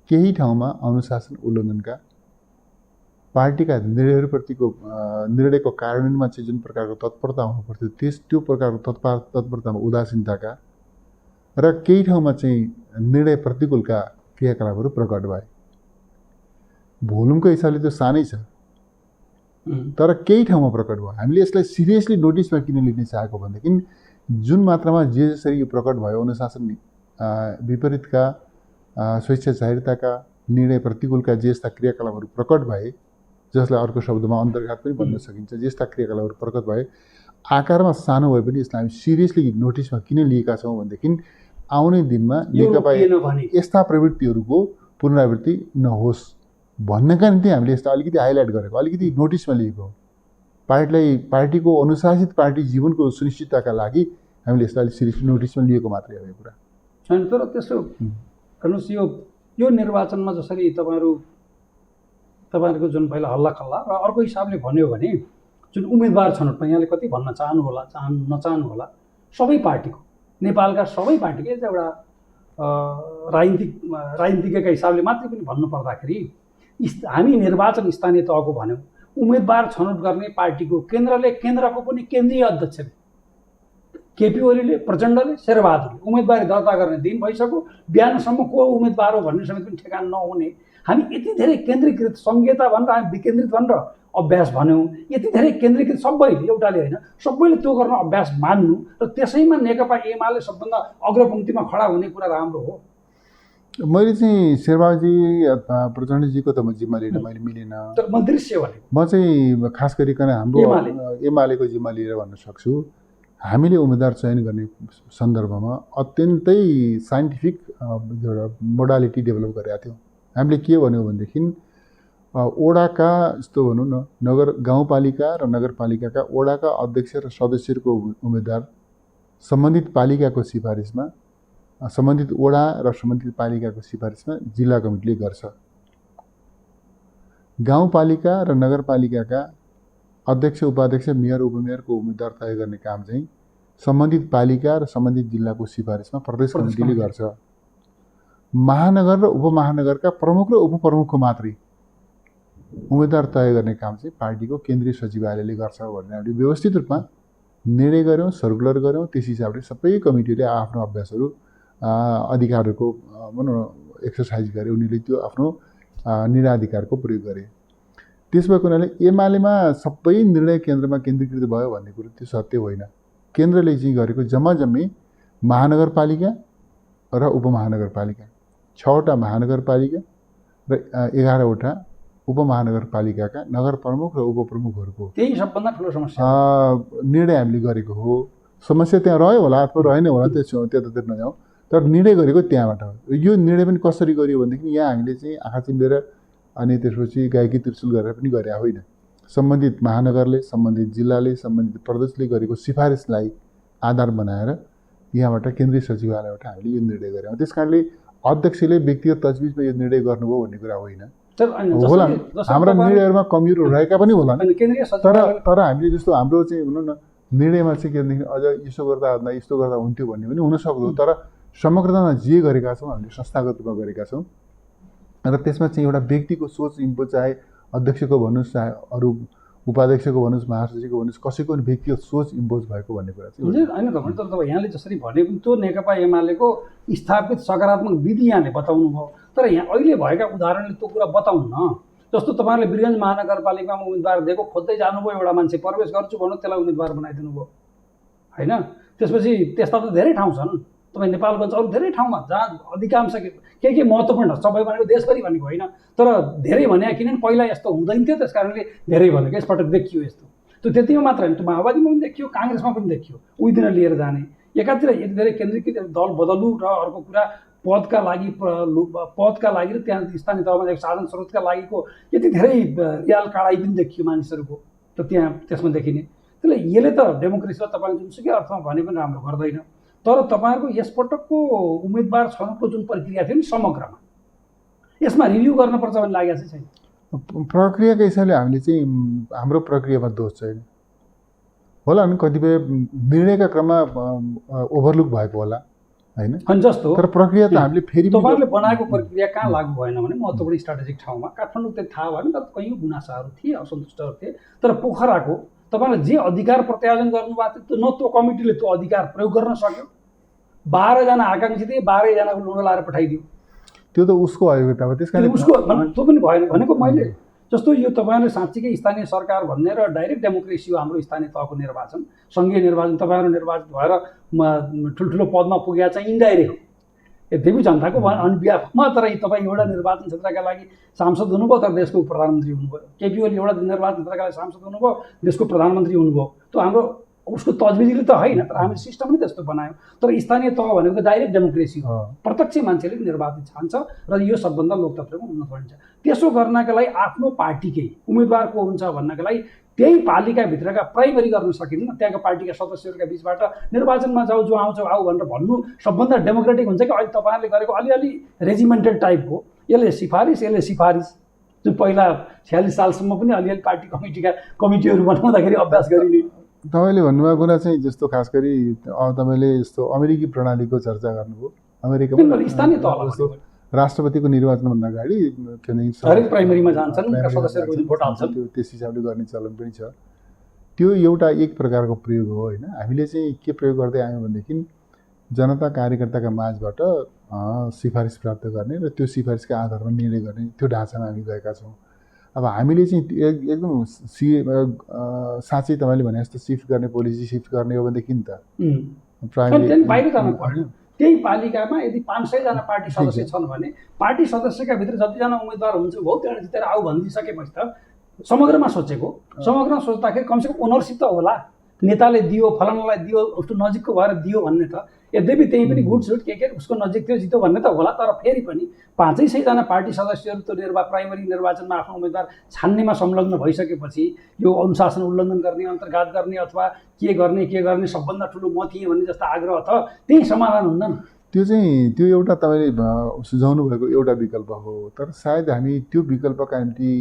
केही ठाउँमा अनुशासन उल्लङ्घनका, पार्टीका निर्णयहरूप्रतिको निर्णयको कार्यान्वयनमा चाहिँ जुन प्रकारको तत्परता हुनुपर्थ्यो त्यो प्रकारको तत्परतामा उदासीनताका र केही ठाउँमा चाहिँ निर्णय प्रतिकूलका क्रियाकलापहरू प्रकट भए। भोल्युमको हिसाबले त्यो सानै छ, तर केही ठाउँमा प्रकट भयो। हामीले यसलाई सिरियसली नोटिसमा किन लिन चाहेको भनेदेखि जुन मात्रामा जसरी यो प्रकट भयो, अनुशासन विपरीतका, स्वेच्छाचारिताका, निर्णय प्रतिकूलका जस्ता क्रियाकलापहरू प्रकट भए, जसलाई अर्को शब्दमा अन्तर्घात पनि भन्न सकिन्छ, जस्ता क्रियाकलापहरू प्रकट भए, आकारमा सानो भए पनि यसलाई हामी सिरियसली नोटिसमा किन लिएका छौँ भनेदेखि आउने दिनमा नेकपा यस्ता प्रवृत्तिहरूको पुनरावृत्ति नहोस् भन्नका निम्ति हामीले यसलाई अलिकति हाइलाइट गरेको, अलिकति नोटिसमा लिएको हो। पार्टीको अनुशासित पार्टी जीवनको सुनिश्चितताका लागि हामीले यसलाई अलिक सिरियसली नोटिसमा लिएको मात्रै हो यो कुरा। होइन, तर त्यसो हेर्नुहोस्, यो निर्वाचनमा जसरी तपाईँहरूको जुन पहिला हल्ला खल्ला र अर्को हिसाबले भन्यो भने जुन उम्मेदवार छनौटमा यहाँले कति भन्न चाहनु होला, नचाहनु होला, सबै पार्टीको, नेपालका सबै पार्टीको एउटा राजनीतिकका हिसाबले मात्रै पनि भन्नु पर्दाखेरि हामी निर्वाचन स्थानीय तहको भन्यौँ, उम्मेदवार छनौट गर्ने पार्टीको केन्द्रको पनि केन्द्रीय अध्यक्षले केपी ओलीले, प्रचण्डले, शेरबहादुरले उम्मेदवारी दर्ता गर्ने दिन भइसक्यो, बिहानसम्म को उम्मेदवार हो भन्ने समेत पनि ठेगान नहुने, हामी यति धेरै केन्द्रीकृत संहिता भनेर हामी विकेन्द्रित भनेर अभ्यास भन्यौँ, यति धेरै केन्द्रीकृत सबैले, एउटाले होइन सबैले त्यो गर्न अभ्यास मान्नु र त्यसैमा नेकपा एमाले सबभन्दा अग्रपङ्क्तिमा खडा हुने कुरा राम्रो हो। मैले चाहिँ शेरबहादुरजी प्रचण्डजीको त म जिम्मा लिन मैले मिलेन, तर म दृश्य भनेको म चाहिँ खास गरिकन हाम्रो एमालेको जिम्मा लिएर भन्न सक्छु। हामीले उम्मेदवार चयन गर्ने सन्दर्भमा अत्यन्तै साइन्टिफिक एउटा मोडालिटी डेभलप गरेका थियौँ। हामीले के भन्यौँ भनेदेखि ओडाका यस्तो भनौँ न, गाउँपालिका र नगरपालिकाका ओडाका अध्यक्ष र सदस्यहरूको उम्मेदवार सम्बन्धित पालिकाको सिफारिसमा, सम्बन्धित ओडा र सम्बन्धित पालिकाको सिफारिसमा जिल्ला कमिटीले गर्छ। गाउँपालिका र नगरपालिकाका अध्यक्ष, उपाध्यक्ष, मेयर, उपमेयरको उम्मेदवार तय गर्ने काम चाहिँ सम्बन्धित पालिका र सम्बन्धित जिल्लाको सिफारिसमा प्रदेश कमिटीले गर्छ। महानगर र उपमहानगरका प्रमुख र उपप्रमुखको मात्रै उम्मेदवार तय गर्ने काम चाहिँ पार्टीको केन्द्रीय सचिवालयले गर्छ भन्ने हामीले व्यवस्थित रूपमा निर्णय गऱ्यौँ, सर्कुलर गऱ्यौँ। त्यस हिसाबले सबै कमिटीले आफ्नो अभ्यासहरू, अधिकारहरूको भनौँ न एक्सर्साइज गरे, उनीहरूले त्यो आफ्नो निर्णयाधिकारको प्रयोग गरे। त्यस भएको हुनाले एमालेमा सबै निर्णय केन्द्रमा केन्द्रीकृत भयो भन्ने कुरो त्यो सत्य होइन। केन्द्रले चाहिँ गरेको जम्मै महानगरपालिका र उपमहानगरपालिका, 6वटा महानगरपालिका र 11वटा उपमहानगरपालिकाका नगर प्रमुख र उपप्रमुखहरूको त्यही सबभन्दा ठुलो समस्या निर्णय हामीले गरेको हो। समस्या त्यहाँ रह्यो होला अथवा रहेन होला, त्यतातिर नजाउँ, तर निर्णय गरेको त्यहाँबाट हो। यो निर्णय पनि कसरी गरियो भनेदेखि यहाँ हामीले चाहिँ आँखा चिम्लेर अनि त्यसपछि गायकी त्रिशुल गरेर पनि गरे होइन। सम्बन्धित महानगरले, सम्बन्धित जिल्लाले, सम्बन्धित प्रदेशले गरेको सिफारिसलाई आधार बनाएर यहाँबाट केन्द्रीय सचिवालयबाट हामीले यो निर्णय गऱ्यौँ। त्यस कारणले अध्यक्षले व्यक्तिगत तजविजमा यो निर्णय गर्नुभयो भन्ने कुरा होइन। होला, हाम्रा निर्णयहरूमा कमिहरू रहेका पनि होला, तर हामीले जस्तो हाम्रो चाहिँ भनौँ न निर्णयमा चाहिँ के भनेदेखि अझ यसो गर्दा हुन्थ्यो भन्ने पनि हुनसक्दो, तर समग्रतामा जे गरेका छौँ हामीले संस्थागत रूपमा गरेका छौँ र त्यसमा चाहिँ एउटा व्यक्तिको सोच इम्पोज, चाहे अध्यक्षको भन्नुहोस्, चाहे अरू उपाध्यक्षको भन्नुहोस्, महासचिवको भन्नुहोस्, कसैको पनि व्यक्तिगत सोच इम्पोज भएको भन्ने कुरा चाहिँ होइन। तपाईँ तर तपाईँ यहाँले जसरी भने पनि त्यो नेकपा एमालेको स्थापित सकारात्मक विधि यहाँले बताउनु भयो, तर यहाँ अहिले भएका उदाहरणले त्यो कुरा बताउनु न। जस्तो तपाईँहरूले वीरगञ्ज महानगरपालिकामा उम्मेदवार दिएको, खोज्दै जानुभयो, एउटा मान्छे प्रवेश गर्छु भन्नु, त्यसलाई उम्मेदवार बनाइदिनु भयो होइन। त्यसपछि त्यस्ता त धेरै ठाउँ छन्, तपाईँ नेपालको अरू धेरै ठाउँमा जहाँ अधिकांश के महत्त्वपूर्ण, सबै भनेको देशभरि भनेको होइन, तर धेरै भने किनभने पहिला यस्तो हुँदैन थियो, त्यस कारणले धेरै भनेको यसपटक देखियो यस्तो। त्यो त्यतिमा मात्र होइन, त्यो माओवादीमा पनि देखियो, काङ्ग्रेसमा पनि देखियो, उही दिन लिएर जाने। एकातिर यति धेरै केन्द्रीकृत दल बदल्नु र अर्को कुरा पदका लागि र त्यहाँ स्थानीय तहमा साधन स्रोतका लागिको यति धेरै याल काडाइ पनि देखियो मानिसहरूको त त्यहाँ त्यसमा देखिने। त्यसले यसले त डेमोक्रेसीलाई तपाईँले जुनसुकै अर्थमा भने पनि राम्रो गर्दैन। तर तपाईँहरूको यसपटकको उम्मेदवार छनौटको जुन प्रक्रिया थियो नि समग्रमा, यसमा रिभ्यू गर्नुपर्छ भन्ने लागेको चाहिँ छैन। प्रक्रियाको हिसाबले हामीले चाहिँ हाम्रो प्रक्रियामा दोष छैन होला नि, कतिपय निर्णयका क्रममा ओभरलुक भएको होला होइन, अनि जस्तो तर प्रक्रिया त हामीले फेरि तपाईँहरूले बनाएको प्रक्रिया कहाँ लागू भएन भने महत्त्वपूर्ण स्ट्राटेजिक ठाउँमा काठमाडौँ त्यो थाहा भएन, तर कैयौँ गुनासाहरू थिए, असन्तुष्टहरू थिए। तर पोखराको तपाईँले जे अधिकार प्रत्यायोजन गर्नुभएको थियो न त्यो कमिटीले त्यो अधिकार प्रयोग गर्न सक्यो। 12 जना आकाङ्क्षी थिए, 12 जनाको लुडो लाएर पठाइदियो। त्यो त उसको अयोग्यता हो, त्यस कारण उसको त्यो पनि भएन भनेको मैले। जस्तो यो तपाईँहरूले साँच्चीकै स्थानीय सरकार भन्ने र डाइरेक्ट डेमोक्रेसी हो हाम्रो स्थानीय तहको निर्वाचन, सङ्घीय निर्वाचन, तपाईँहरू निर्वाचित भएर ठुल्ठुलो पदमा पुगेका चाहिँ इन्डाइरेक्ट यद्यपि जनताको अन बिहाफमा, तर तपाईँ एउटा निर्वाचन क्षेत्रका लागि सांसद हुनुभयो तर देशको प्रधानमन्त्री हुनुभयो। केपी ओली एउटा निर्वाचन क्षेत्रका लागि सांसद हुनुभयो, देशको प्रधानमन्त्री हुनुभयो। त्यो हाम्रो उसको तजविधिले त होइन, तर हामीले सिस्टम नै त्यस्तो बनायौँ। तर स्थानीय तह भनेको त डाइरेक्ट डेमोक्रेसी हो, प्रत्यक्ष मान्छेले निर्वाचित छान्छ र यो सबभन्दा लोकतन्त्रमा उन्नत बनिन्छ। त्यसो गर्नका लागि आफ्नो पार्टीकै उम्मेदवार को हुन्छ भन्नका लागि त्यही पालिकाभित्रका प्राइमरी गर्न सकिन्न। त्यहाँको पार्टीका सदस्यहरूका बिचबाट निर्वाचनमा जाऊ, जो आउँछ आऊ भनेर भन्नु सबभन्दा डेमोक्रेटिक हुन्छ कि अहिले तपाईँहरूले गरेको अलिअलि रेजिमेन्टेड टाइपको यसले सिफारिस जुन पहिला 46 सालसम्म पनि अलिअलि पार्टी कमिटीहरू बनाउँदाखेरि अभ्यास गरिने। तपाईँले भन्नुभएको कुरा चाहिँ जस्तो खास गरी तपाईँले यस्तो अमेरिकी प्रणालीको चर्चा गर्नुभयो। अमेरिकामा स्थानीय तहमा जस्तो राष्ट्रपतिको निर्वाचनभन्दा अगाडि प्राइमेरीमा जान्छन्, सदस्यहरूको भोट हाल्छन्, त्यो त्यस हिसाबले गर्ने चलन पनि छ। त्यो एउटा एक प्रकारको प्रयोग हो होइन। हामीले चाहिँ के प्रयोग गर्दै आयौँ भनेदेखि जनता कार्यकर्ताका माझबाट सिफारिस प्राप्त गर्ने र त्यो सिफारिसका आधारमा निर्णय गर्ने त्यो ढाँचामा हामी गएका छौँ। अब हामीले चाहिँ एकदम साँच्चै तपाईँले भने जस्तो सिफ्ट गर्ने पोलिसी सिफ्ट गर्ने हो भनेदेखि त प्राइमेरी त्यही पालिकामा यदि 500 जना पार्टी सदस्य छन् भने पार्टी सदस्यका भित्र जतिजना उम्मेदवार हुन्छ हो त्यहाँ जितेर आऊ भनिदिइसकेपछि त समग्रमा सोच्दाखेरि कमसेकम ओनरसिप त होला। नेताले दियो, फलानालाई दियो, उसको नजिकको भएर दियो भन्ने त, यद्यपि त्यही पनि गुडसुट के उसको नजिक थियो जित्यो भन्ने त होला। तर फेरि पनि 500 जना पार्टी सदस्यहरू त्यो प्राइमरी निर्वाचनमा आफ्नो उम्मेदवार छान्नेमा संलग्न भइसकेपछि यो अनुशासन उल्लङ्घन गर्ने, अन्तर्घात गर्ने अथवा के गर्ने सबभन्दा ठुलो म थिएँ भन्ने जस्तो आग्रह त त्यही समाधान हुँदैन। त्यो एउटा तपाईँले सुझाउनु भएको एउटा विकल्प हो। तर सायद हामी त्यो विकल्पका निम्ति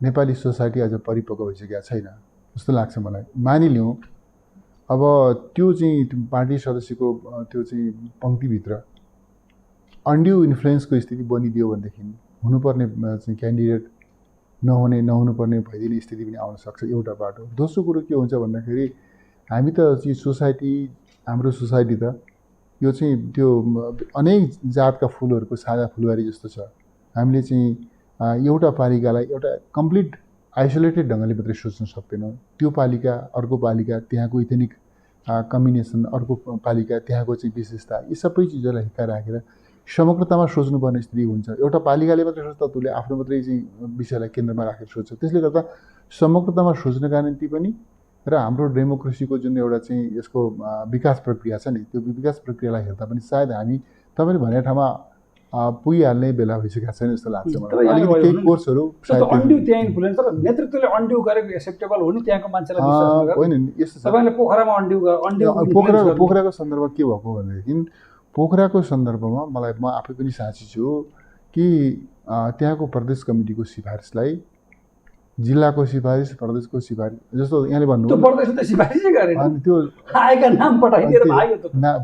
नेपाली सोसाइटी अझ परिपक्व भइसकेका छैन जस्तो लाग्छ मलाई। मानिलिउँ अब त्यो चाहिँ पार्टी सदस्यको त्यो चाहिँ पङ्क्तिभित्र अन्ड्यू इन्फ्लुएन्सको स्थिति बनिदियो भनेदेखि हुनुपर्ने चाहिँ क्यान्डिडेट नहुनुपर्ने भइदिने स्थिति पनि आउन सक्छ, एउटा बाटो। दोस्रो कुरो के हुन्छ भन्दाखेरि हामी त चाहिँ सोसाइटी, हाम्रो सोसाइटी त यो चाहिँ त्यो अनेक जातका फुलहरूको साझा फुलबारी जस्तो छ। हामीले चाहिँ एउटा पालिकालाई एउटा कम्प्लिट आइसोलेटेड ढङ्गले मात्रै सोच्न सक्दैनौँ। त्यो पालिका अर्को पालिका, त्यहाँको इथेनिक कम्बिनेसन, अर्को पालिका त्यहाँको चाहिँ विशेषता, यी सबै चिजहरूलाई हिक्का राखेर समग्रतामा सोच्नुपर्ने स्थिति हुन्छ। एउटा पालिकाले मात्रै सोच्दा उसले आफ्नो मात्रै चाहिँ विषयलाई केन्द्रमा राखेर सोच्छ। त्यसले गर्दा समग्रतामा सोच्नका निम्ति पनि र हाम्रो डेमोक्रेसीको जुन एउटा चाहिँ यसको विकास प्रक्रिया छ नि, त्यो विकास प्रक्रियालाई हेर्दा पनि सायद हामी तपाईँले भने ठाउँमा पुगिहाल्ने बेला भइसकेको छैन जस्तो लाग्छ मलाई। अलिकति केही कोर्सहरू नेतृत्वले अन्ड्यू गरेको एक्सेप्टेबल हो नि, त्यहाँको मान्छेलाई होइन। यस्तो छ, तपाईँले पोखरामा पोखराको सन्दर्भमा के भएको भनेदेखि पोखराको सन्दर्भमा म आफै पनि साँची छु कि त्यहाँको प्रदेश कमिटीको सिफारिसलाई जिल्लाको सिफारिस, प्रदेशको सिफारिस जस्तो यहाँले भन्नुभयो अनि त्यो आएका नाम पठाइदिएर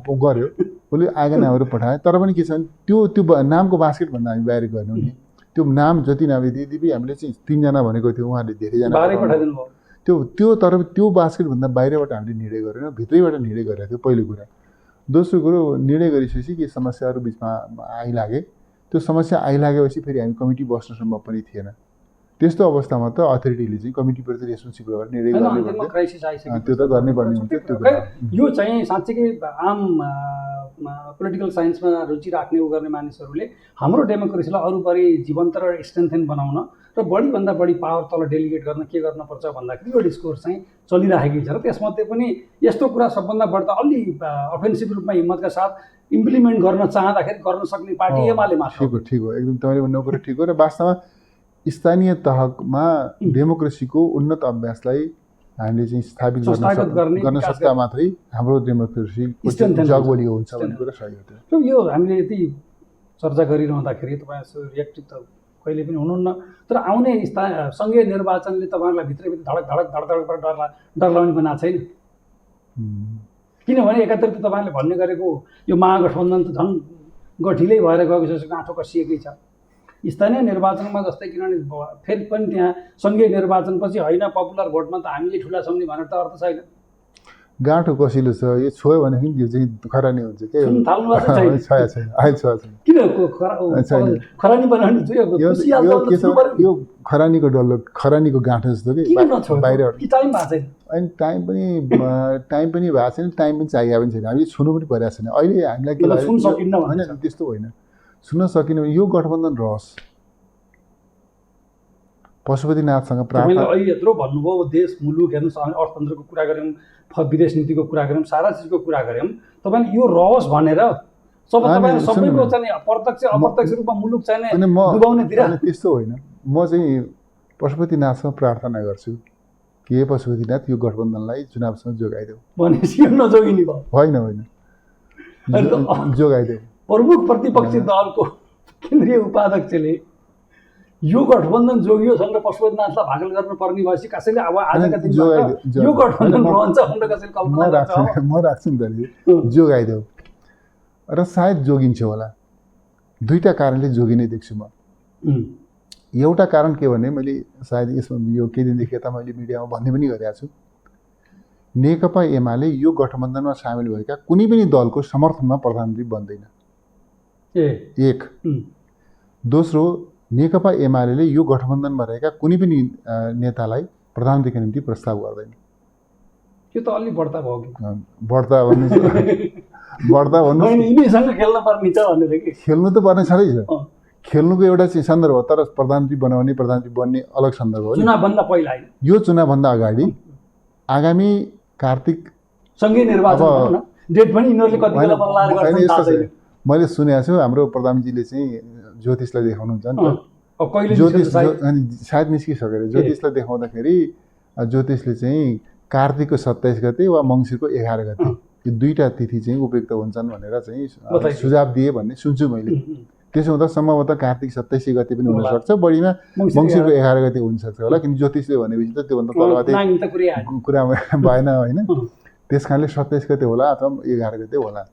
गर्यो, उसले आएका नामहरू पठाए। तर पनि के छ भने त्यो नामको बास्केटभन्दा हामी बाहिर गर्यौँ नि। त्यो नाम जति नाम यद्यपि हामीले चाहिँ 3 जना भनेको थियो, उहाँहरूले धेरैजना त्यो तर त्यो बास्केटभन्दा बाहिरबाट हामीले निर्णय गरेनौँ, भित्रैबाट निर्णय गरेको थियो पहिलो कुरा। दोस्रो कुरो, निर्णय गरिसकेपछि के समस्याहरू बिचमा आइलागे, त्यो समस्या आइलागेपछि फेरि हामी कमिटी बस्न सम्भव पनि थिएन। त्यस्तो अवस्थामा त अथोरिटीले चाहिँ कमिटीप्रति रेस्पोन्सिबल भएर निर्णय गर्ने, त्यो त गर्नै पर्ने हुन्छ। यो चाहिँ साँच्चीकै आम पोलिटिकल साइन्समा रुचि राख्ने गर्ने मानिसहरूले हाम्रो डेमोक्रेसीलाई अरू बढी जीवन्त र स्ट्रेन्थेन बनाउन र बढीभन्दा बढी पावर तल डेलिगेट गर्न के गर्नुपर्छ भन्दाखेरि यो डिस्कोर्स चाहिँ चलिराखेकै छ र त्यसमध्ये पनि यस्तो कुरा सबभन्दा बढ्दा अलि अफेन्सिभ रूपमा हिम्मतका साथ इम्प्लिमेन्ट गर्न चाहँदाखेरि गर्न सक्ने पार्टी एमाले मात्र ठिक हो ठिक हो एकदम तपाईँले भन्नु कुरा ठिक हो र वास्तवमा स्थानीय तहमा डेमोक्रेसीको उन्नत अभ्यासलाई हामीले चाहिँ स्थापित गर्न सक्दा मात्रै हाम्रो डेमोक्रेसी जगबोली हुन्छ भन्ने कुरा सही हो। त्यो यो हामीले यति चर्चा गरिरहँदाखेरि तपाईँ रिएक्टिभ त कहिले पनि हुनुहुन्न, तर आउने सङ्घीय निर्वाचनले तपाईँहरूलाई भित्रभित्र धडक धडक धडधडबाट डर लगाउने बनाएको छैन? किनभने एकातिर त तपाईँले भन्ने गरेको यो महागठबन्धन त झन् गठिलै भएर गएको छ, गाँठो कसिएकै छ। स्थानीय निर्वाचनमा जस्तै किनभने फेरि पनि त्यहाँ सङ्घीय निर्वाचनपछि होइन पपुलर भोटमा त हामीले ठुला सम्झि भनेर त अर्थ छैन। गाँठो कसिलो छ, यो छोयो भनेदेखि यो चाहिँ खरानी हुन्छ के किन खरानी बनाउने यो खरानीको डल्लो खरानीको गाँठो जस्तो कि बाहिर टाइम भएको छैन, अनि टाइम पनि भएको छैन, टाइम पनि चाहिएको पनि छैन, हामीले छुनु पनि परेको छैन अहिले। हामीलाई के लाग्छ होइन त्यस्तो होइन, सुन्न सकिने यो गठबन्धन रहोस्। पशुपतिनाथसँग प्रार्थना अहिले यत्रो भन्नुभयो देश मुलुक हेर्नुहोस्, अर्थतन्त्रको कुरा गऱ्यौँ, विदेश नीतिको कुरा गऱ्यौँ, सारा चिजको कुरा गऱ्यौँ, तपाईँले यो रहोस् भनेर तपाईँले सबैको चाहिँ प्रत्यक्ष अप्रत्यक्ष रूपमा मुलुक चाहिँ डुबाउनेतिर त्यस्तो होइन। म चाहिँ पशुपतिनाथसँग प्रार्थना गर्छु कि हे पशुपतिनाथ यो गठबन्धनलाई चुनावसँग जोगाइदेऊ। भनेपछि नजोगिने भयो? होइन होइन, जोगाइदेऊ। प्रमुख प्रतिपक्षी दलको केन्द्रीय उपाध्यक्षले यो गठबन्धन जोगियोस् भनेर पशुपतिनाथलाई भाकल गर्नुपर्ने भएपछि कसैले अब आजका दिनमा यो गठबन्धन रहन्छ भनेर कसैले कल्पना गर्छ? म राख्छु नि त, जोगाइदेऊ। र सायद जोगिन्छ होला, दुईवटा कारणले जोगिने देख्छु म। एउटा कारण के भने मैले सायद यसमा यो केही दिनदेखि यता मैले मिडियामा भन्ने पनि गरिरहेको छु, नेकपा एमाले यो गठबन्धनमा सामेल भएका कुनै पनि दलको समर्थनमा प्रधानमन्त्री बन्दैन, एक। दोस्रो, नेकपा एमाले यो गठबन्धनमा रहेका कुनै पनि नेतालाई प्रधानमन्त्रीका निम्ति प्रस्ताव गर्दैन। यो त अलि बढ्ता भयो कि? बढ्ता भन्नु यिनीसँग खेल्न पर्ने छ भनेर कि? खेल्नु त पर्ने छँदै छ, खेल्नुको एउटा चाहिँ सन्दर्भ हो, तर प्रधानमन्त्री बनाउने प्रधानमन्त्री बन्ने अलग सन्दर्भ हो। चुनावभन्दा पहिला होइन, यो चुनावभन्दा अगाडि आगामी कार्तिक सङ्घीय निर्वाचन डेट पनि यिनीहरूले कति बेला बनाएर मैले सुनेको छु हाम्रो प्रधानमन्त्रीले चाहिँ ज्योतिषलाई देखाउनुहुन्छ नि त, ज्योतिष सायद निस्किसकेर ज्योतिषलाई देखाउँदाखेरि ज्योतिषले चाहिँ कार्तिकको 27 गते वा मङ्सिरको 11 गते यो दुईवटा तिथि चाहिँ उपयुक्त हुन्छन् भनेर चाहिँ सुझाव दिए भन्ने सुन्छु मैले। त्यसो हुँदा सम्भवतः कार्तिक 27 गते पनि हुनसक्छ, बढीमा मङ्सिरको 11 गते हुनसक्छ होला, किन ज्योतिषले भनेपछि त त्योभन्दा तलमाथि कुरा भएन होइन। त्यस कारणले 27 गते होला अथवा 11 गते होला।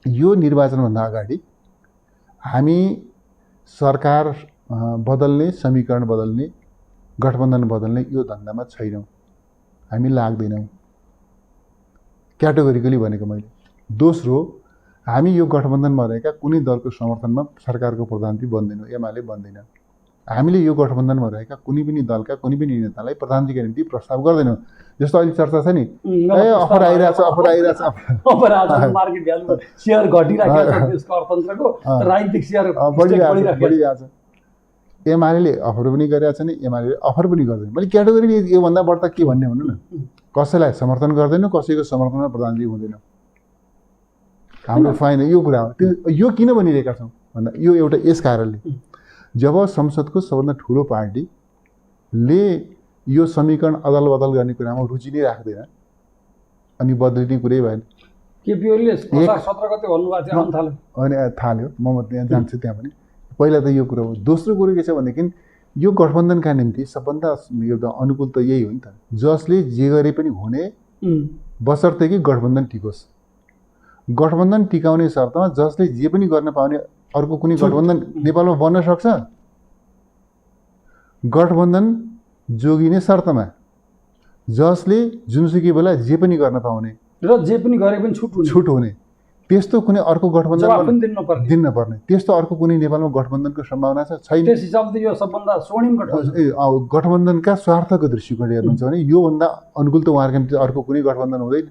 यो निर्वाचनभन्दा अगाडि हामी सरकार बदल्ने, समीकरण बदल्ने, गठबन्धन बदल्ने यो धन्दामा छैनौँ, हामी लाग्दैनौँ, क्याटेगोरिकली भनेको मैले। दोस्रो, हामी यो गठबन्धनमा रहेका कुनै दलको समर्थनमा सरकारको प्रधानमन्त्री बन्दैनौँ, एमाले बन्दैन। हामीले यो गठबन्धनमा रहेका कुनै पनि दलका कुनै पनि नेतालाई प्रधानमन्त्रीका निम्ति प्रस्ताव गर्दैनौँ। जस्तो अहिले चर्चा छ नि, अफर आइरहेछ मार्केट भ्यालु शेयर घटिरहेको छ, देशको अर्थतन्त्रको राजनीतिक शेयर बढिरहेछ। एमाले अफर पनि गरिरहेको छ नि, एमाले अफर पनि गर्दैन। मैले क्याटेगोरी योभन्दा बढ्ता के भन्ने भन्नु न, कसैलाई समर्थन गर्दैनौँ, कसैको समर्थनमा प्रधानमन्त्री हुँदैन, हाम्रो फाइन यो कुरा हो। त्यो यो किन भनिरहेका छौँ भन्दा यो एउटा यस कारणले, जब संसदको सबभन्दा ठुलो पार्टीले यो समीकरण अदल बदल गर्ने कुरामा रुचि नै राख्दैन अनि बदलिने कुरै भएन। केपी ओलीले 17 गते भन्नुभएको थियो अनि थाल्यो, म त्यहाँ जान्छु त्यहाँ पनि। पहिला त यो कुरो हो। दोस्रो कुरो के छ भनेदेखि यो गठबन्धनका निम्ति सबभन्दा एउटा अनुकूल त यही हो नि त, जसले जे गरे पनि हुने बशर्ते कि गठबन्धन टिकोस्। गठबन्धन टिकाउने शर्तमा जसले जे पनि गर्न पाउने अर्को कुनै गठबन्धन नेपालमा बन्न सक्छ, गठबन्धन जोगिने शर्तमा जसले जुनसुकै बेला जे पनि गर्न पाउने र जे पनि गरे पनि छुट हुने, त्यस्तो कुनै अर्को गठबन्धन दिन नपर्ने, त्यस्तो अर्को कुनै नेपालमा गठबन्धनको सम्भावना छैन। त्यस हिसाबले यो सबभन्दा स्वर्णिम गठबन्धनका स्वार्थको दृष्टिकोणले हेर्नुहुन्छ भने योभन्दा अनुकूल त उहाँहरूको निम्ति अर्को कुनै गठबन्धन हुँदैन।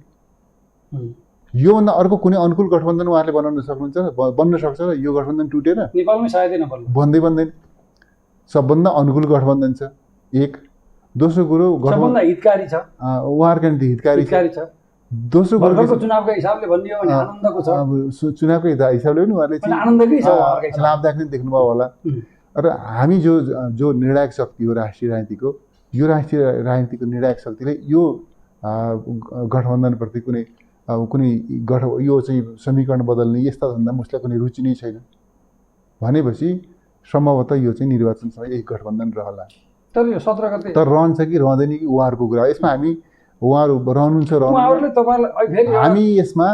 योभन्दा अर्को कुनै अनुकूल गठबन्धन उहाँहरूले बनाउन सक्नुहुन्छ, बन्न सक्छ र यो गठबन्धन टुटेर नेपालमै सायदै बन्दैन। सबभन्दा अनुकूल गठबन्धन छ एक। दोस्रो कुरो सबभन्दा हितकारी छ, उहाँहरूका निम्ति हितकारी छ। दोस्रो कुरो भर्खरको चुनावको हिसाबले भन्ने हो भने आनन्दको छ, अब चुनावको हिसाबले पनि उहाँहरूले पनि आनन्दकै छ, लाभदायक नै देख्नुभयो होला। र हामी जो निर्णायक शक्ति हो राष्ट्रिय राजनीतिको, यो राष्ट्रिय राजनीतिको निर्णायक शक्तिले यो गठबन्धनप्रति कुनै यो चाहिँ समीकरण बदल्ने यस्ता धन्दामा उसलाई कुनै रुचि नै छैन भनेपछि सम्भवतः यो चाहिँ निर्वाचनसँग एक गठबन्धन रहला। तर यो 17 गते तर रहन्छ कि रहँदैन कि उहाँहरूको कुरा, यसमा हामी उहाँहरू रहनुहुन्छ उहाँहरूले तपाईलाई फेरि हामी यसमा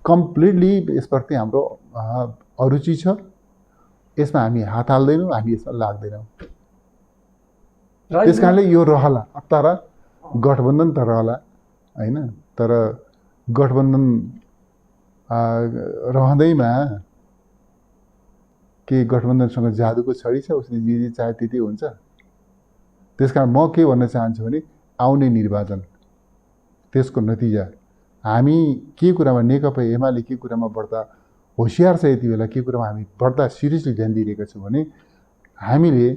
कम्प्लिटली यसप्रति हाम्रो अरुचि छ, यसमा हामी हात हाल्दैनौँ, हामी यसमा लाग्दैनौँ। त्यस कारणले यो रहला, तर गठबन्धन त रहला होइन। तर गठबन्धन रहँदैमा के गठबन्धनसँग जादुको छडी छ, उसले जे जे चाहे त्यति हुन्छ। त्यस कारण म के भन्न चाहन्छु भने आउने निर्वाचन त्यसको नतिजा हामी के कुरामा नेकपा एमाले के कुरामा बढ्ता होसियार छ, यति बेला के कुरामा हामी बढ्ता सिरियसली ध्यान दिइरहेका छौँ भने हामीले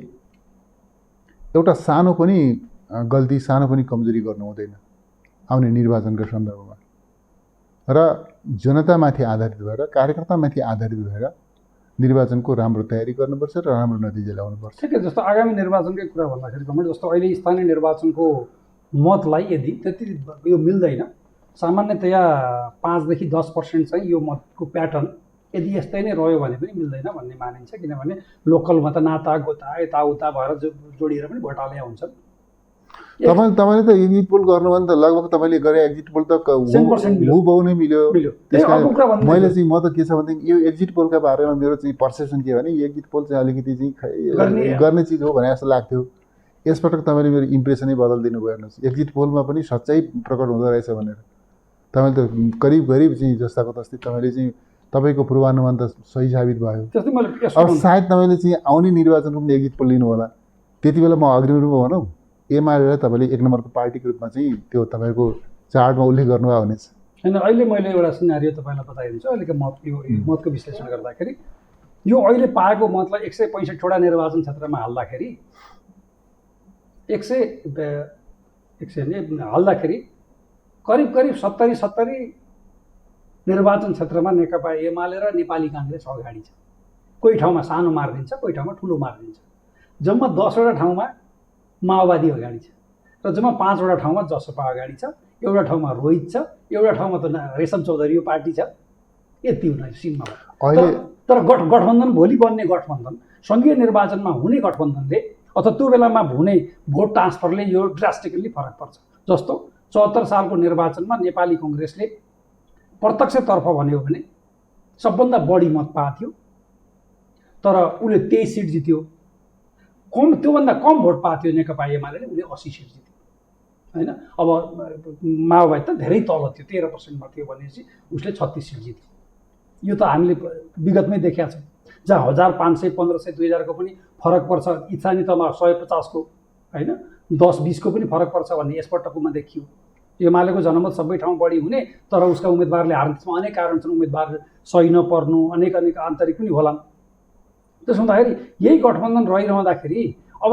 एउटा सानो पनि गल्ती, सानो पनि कमजोरी गर्नु हुँदैन आउने निर्वाचनको सन्दर्भमा। र जनतामाथि आधारित भएर, कार्यकर्तामाथि आधारित भएर निर्वाचनको राम्रो तयारी गर्नुपर्छ र राम्रो नतिजा ल्याउनुपर्छ। ठिकै, जस्तो आगामी निर्वाचनकै कुरा भन्दाखेरि कमेन्ट जस्तो अहिले स्थानीय निर्वाचनको मतलाई यदि त्यति यो मिल्दैन, सामान्यतया 5 देखि 10% चाहिँ यो मतको प्याटर्न यदि यस्तै नै रह्यो भने पनि मिल्दैन भन्ने मानिन्छ। किनभने लोकलमा त नाता गोता यताउता भएर जोडिएर पनि घोटाला हुन्छन्। तपाईँले त एक्जिट पोल गर्नु भने त लगभग तपाईँले गरे एक्जिट पोल त हुबहु नै मिल्यो। त्यस कारण मैले चाहिँ म त के छ भनेदेखि यो एक्जिट पोलका बारेमा मेरो चाहिँ पर्सेप्सन के भने एक्जिट पोल चाहिँ अलिकति चाहिँ गर्ने चिज हो भने जस्तो लाग्थ्यो। यसपटक तपाईँले मेरो इम्प्रेसनै बदलिदिनु भयो हेर्नुहोस्, एक्जिट पोलमा पनि सच्चाइ प्रकट हुँदो रहेछ भनेर। तपाईँले त करिब चाहिँ जस्ताको तस्तै तपाईँले चाहिँ तपाईँको पूर्वानुमान त सही साबित भयो। अब सायद तपाईँले चाहिँ आउने निर्वाचनको पनि एक्जिट पोल लिनु होला, त्यति बेला म अग्रिम रूपमा भनौँ एमालेलाई तपाईँले 1 नम्बरको पार्टीको रूपमा चाहिँ त्यो तपाईँको चार्टमा उल्लेख गर्नुभयो हुनेछ। होइन, अहिले मैले एउटा सिनारियो तपाईँलाई बताइदिन्छु। अहिलेको मतको विश्लेषण गर्दाखेरि यो अहिले पाएको मतलाई 165वटा निर्वाचन क्षेत्रमा हाल्दाखेरि 100 हाल्दाखेरि करिब 70 निर्वाचन क्षेत्रमा नेकपा एमाले र नेपाली काङ्ग्रेस अगाडि छ। कोही ठाउँमा सानो मारिदिन्छ, कोही ठाउँमा ठुलो मारिदिन्छ। जम्मा 10वटा ठाउँमा माओवादी अगाडि छ र जम्मा 5वटा ठाउँमा जसपा अगाडि छ। एउटा ठाउँमा रोहित छ, एउटा ठाउँमा त रेशम चौधरी पार्टी छ। यति हुन सीनमा तर गठबन्धन भोलि बन्ने गठबन्धन, सङ्घीय निर्वाचनमा हुने गठबन्धनले अथवा त्यो बेलामा हुने भोट ट्रान्सफरले यो ड्रास्टिकली फरक पर्छ। जस्तो 74 सालको निर्वाचनमा नेपाली कङ्ग्रेसले प्रत्यक्षतर्फ भन्यो भने सबभन्दा बढी मत पाएको थियो, तर उसले 23 सिट जित्यो। त्योभन्दा कम भोट पाएको थियो नेकपा एमाले, उसले 80 सिट जित्यो होइन। अब माओवादी त धेरै तल थियो, 13%मा थियो भनेपछि उसले 36 सिट जित्यो। यो त हामीले विगतमै देखेका छौँ, जहाँ 1500, 1500, 2000को पनि फरक पर्छ। इच्छानी तमा 150 को होइन, 10-20 को पनि फरक पर्छ भन्ने यसपटकमा देखियो। एमालेको जनमत सबै ठाउँ बढी हुने, तर उसका उम्मेदवारले हार्ने, त्यसमा अनेक कारण छन्। उम्मेदवार सही नपर्नु, अनेक आन्तरिक पनि होलान्। त्यसो हुँदाखेरि यही गठबन्धन रहिरहँदाखेरि अब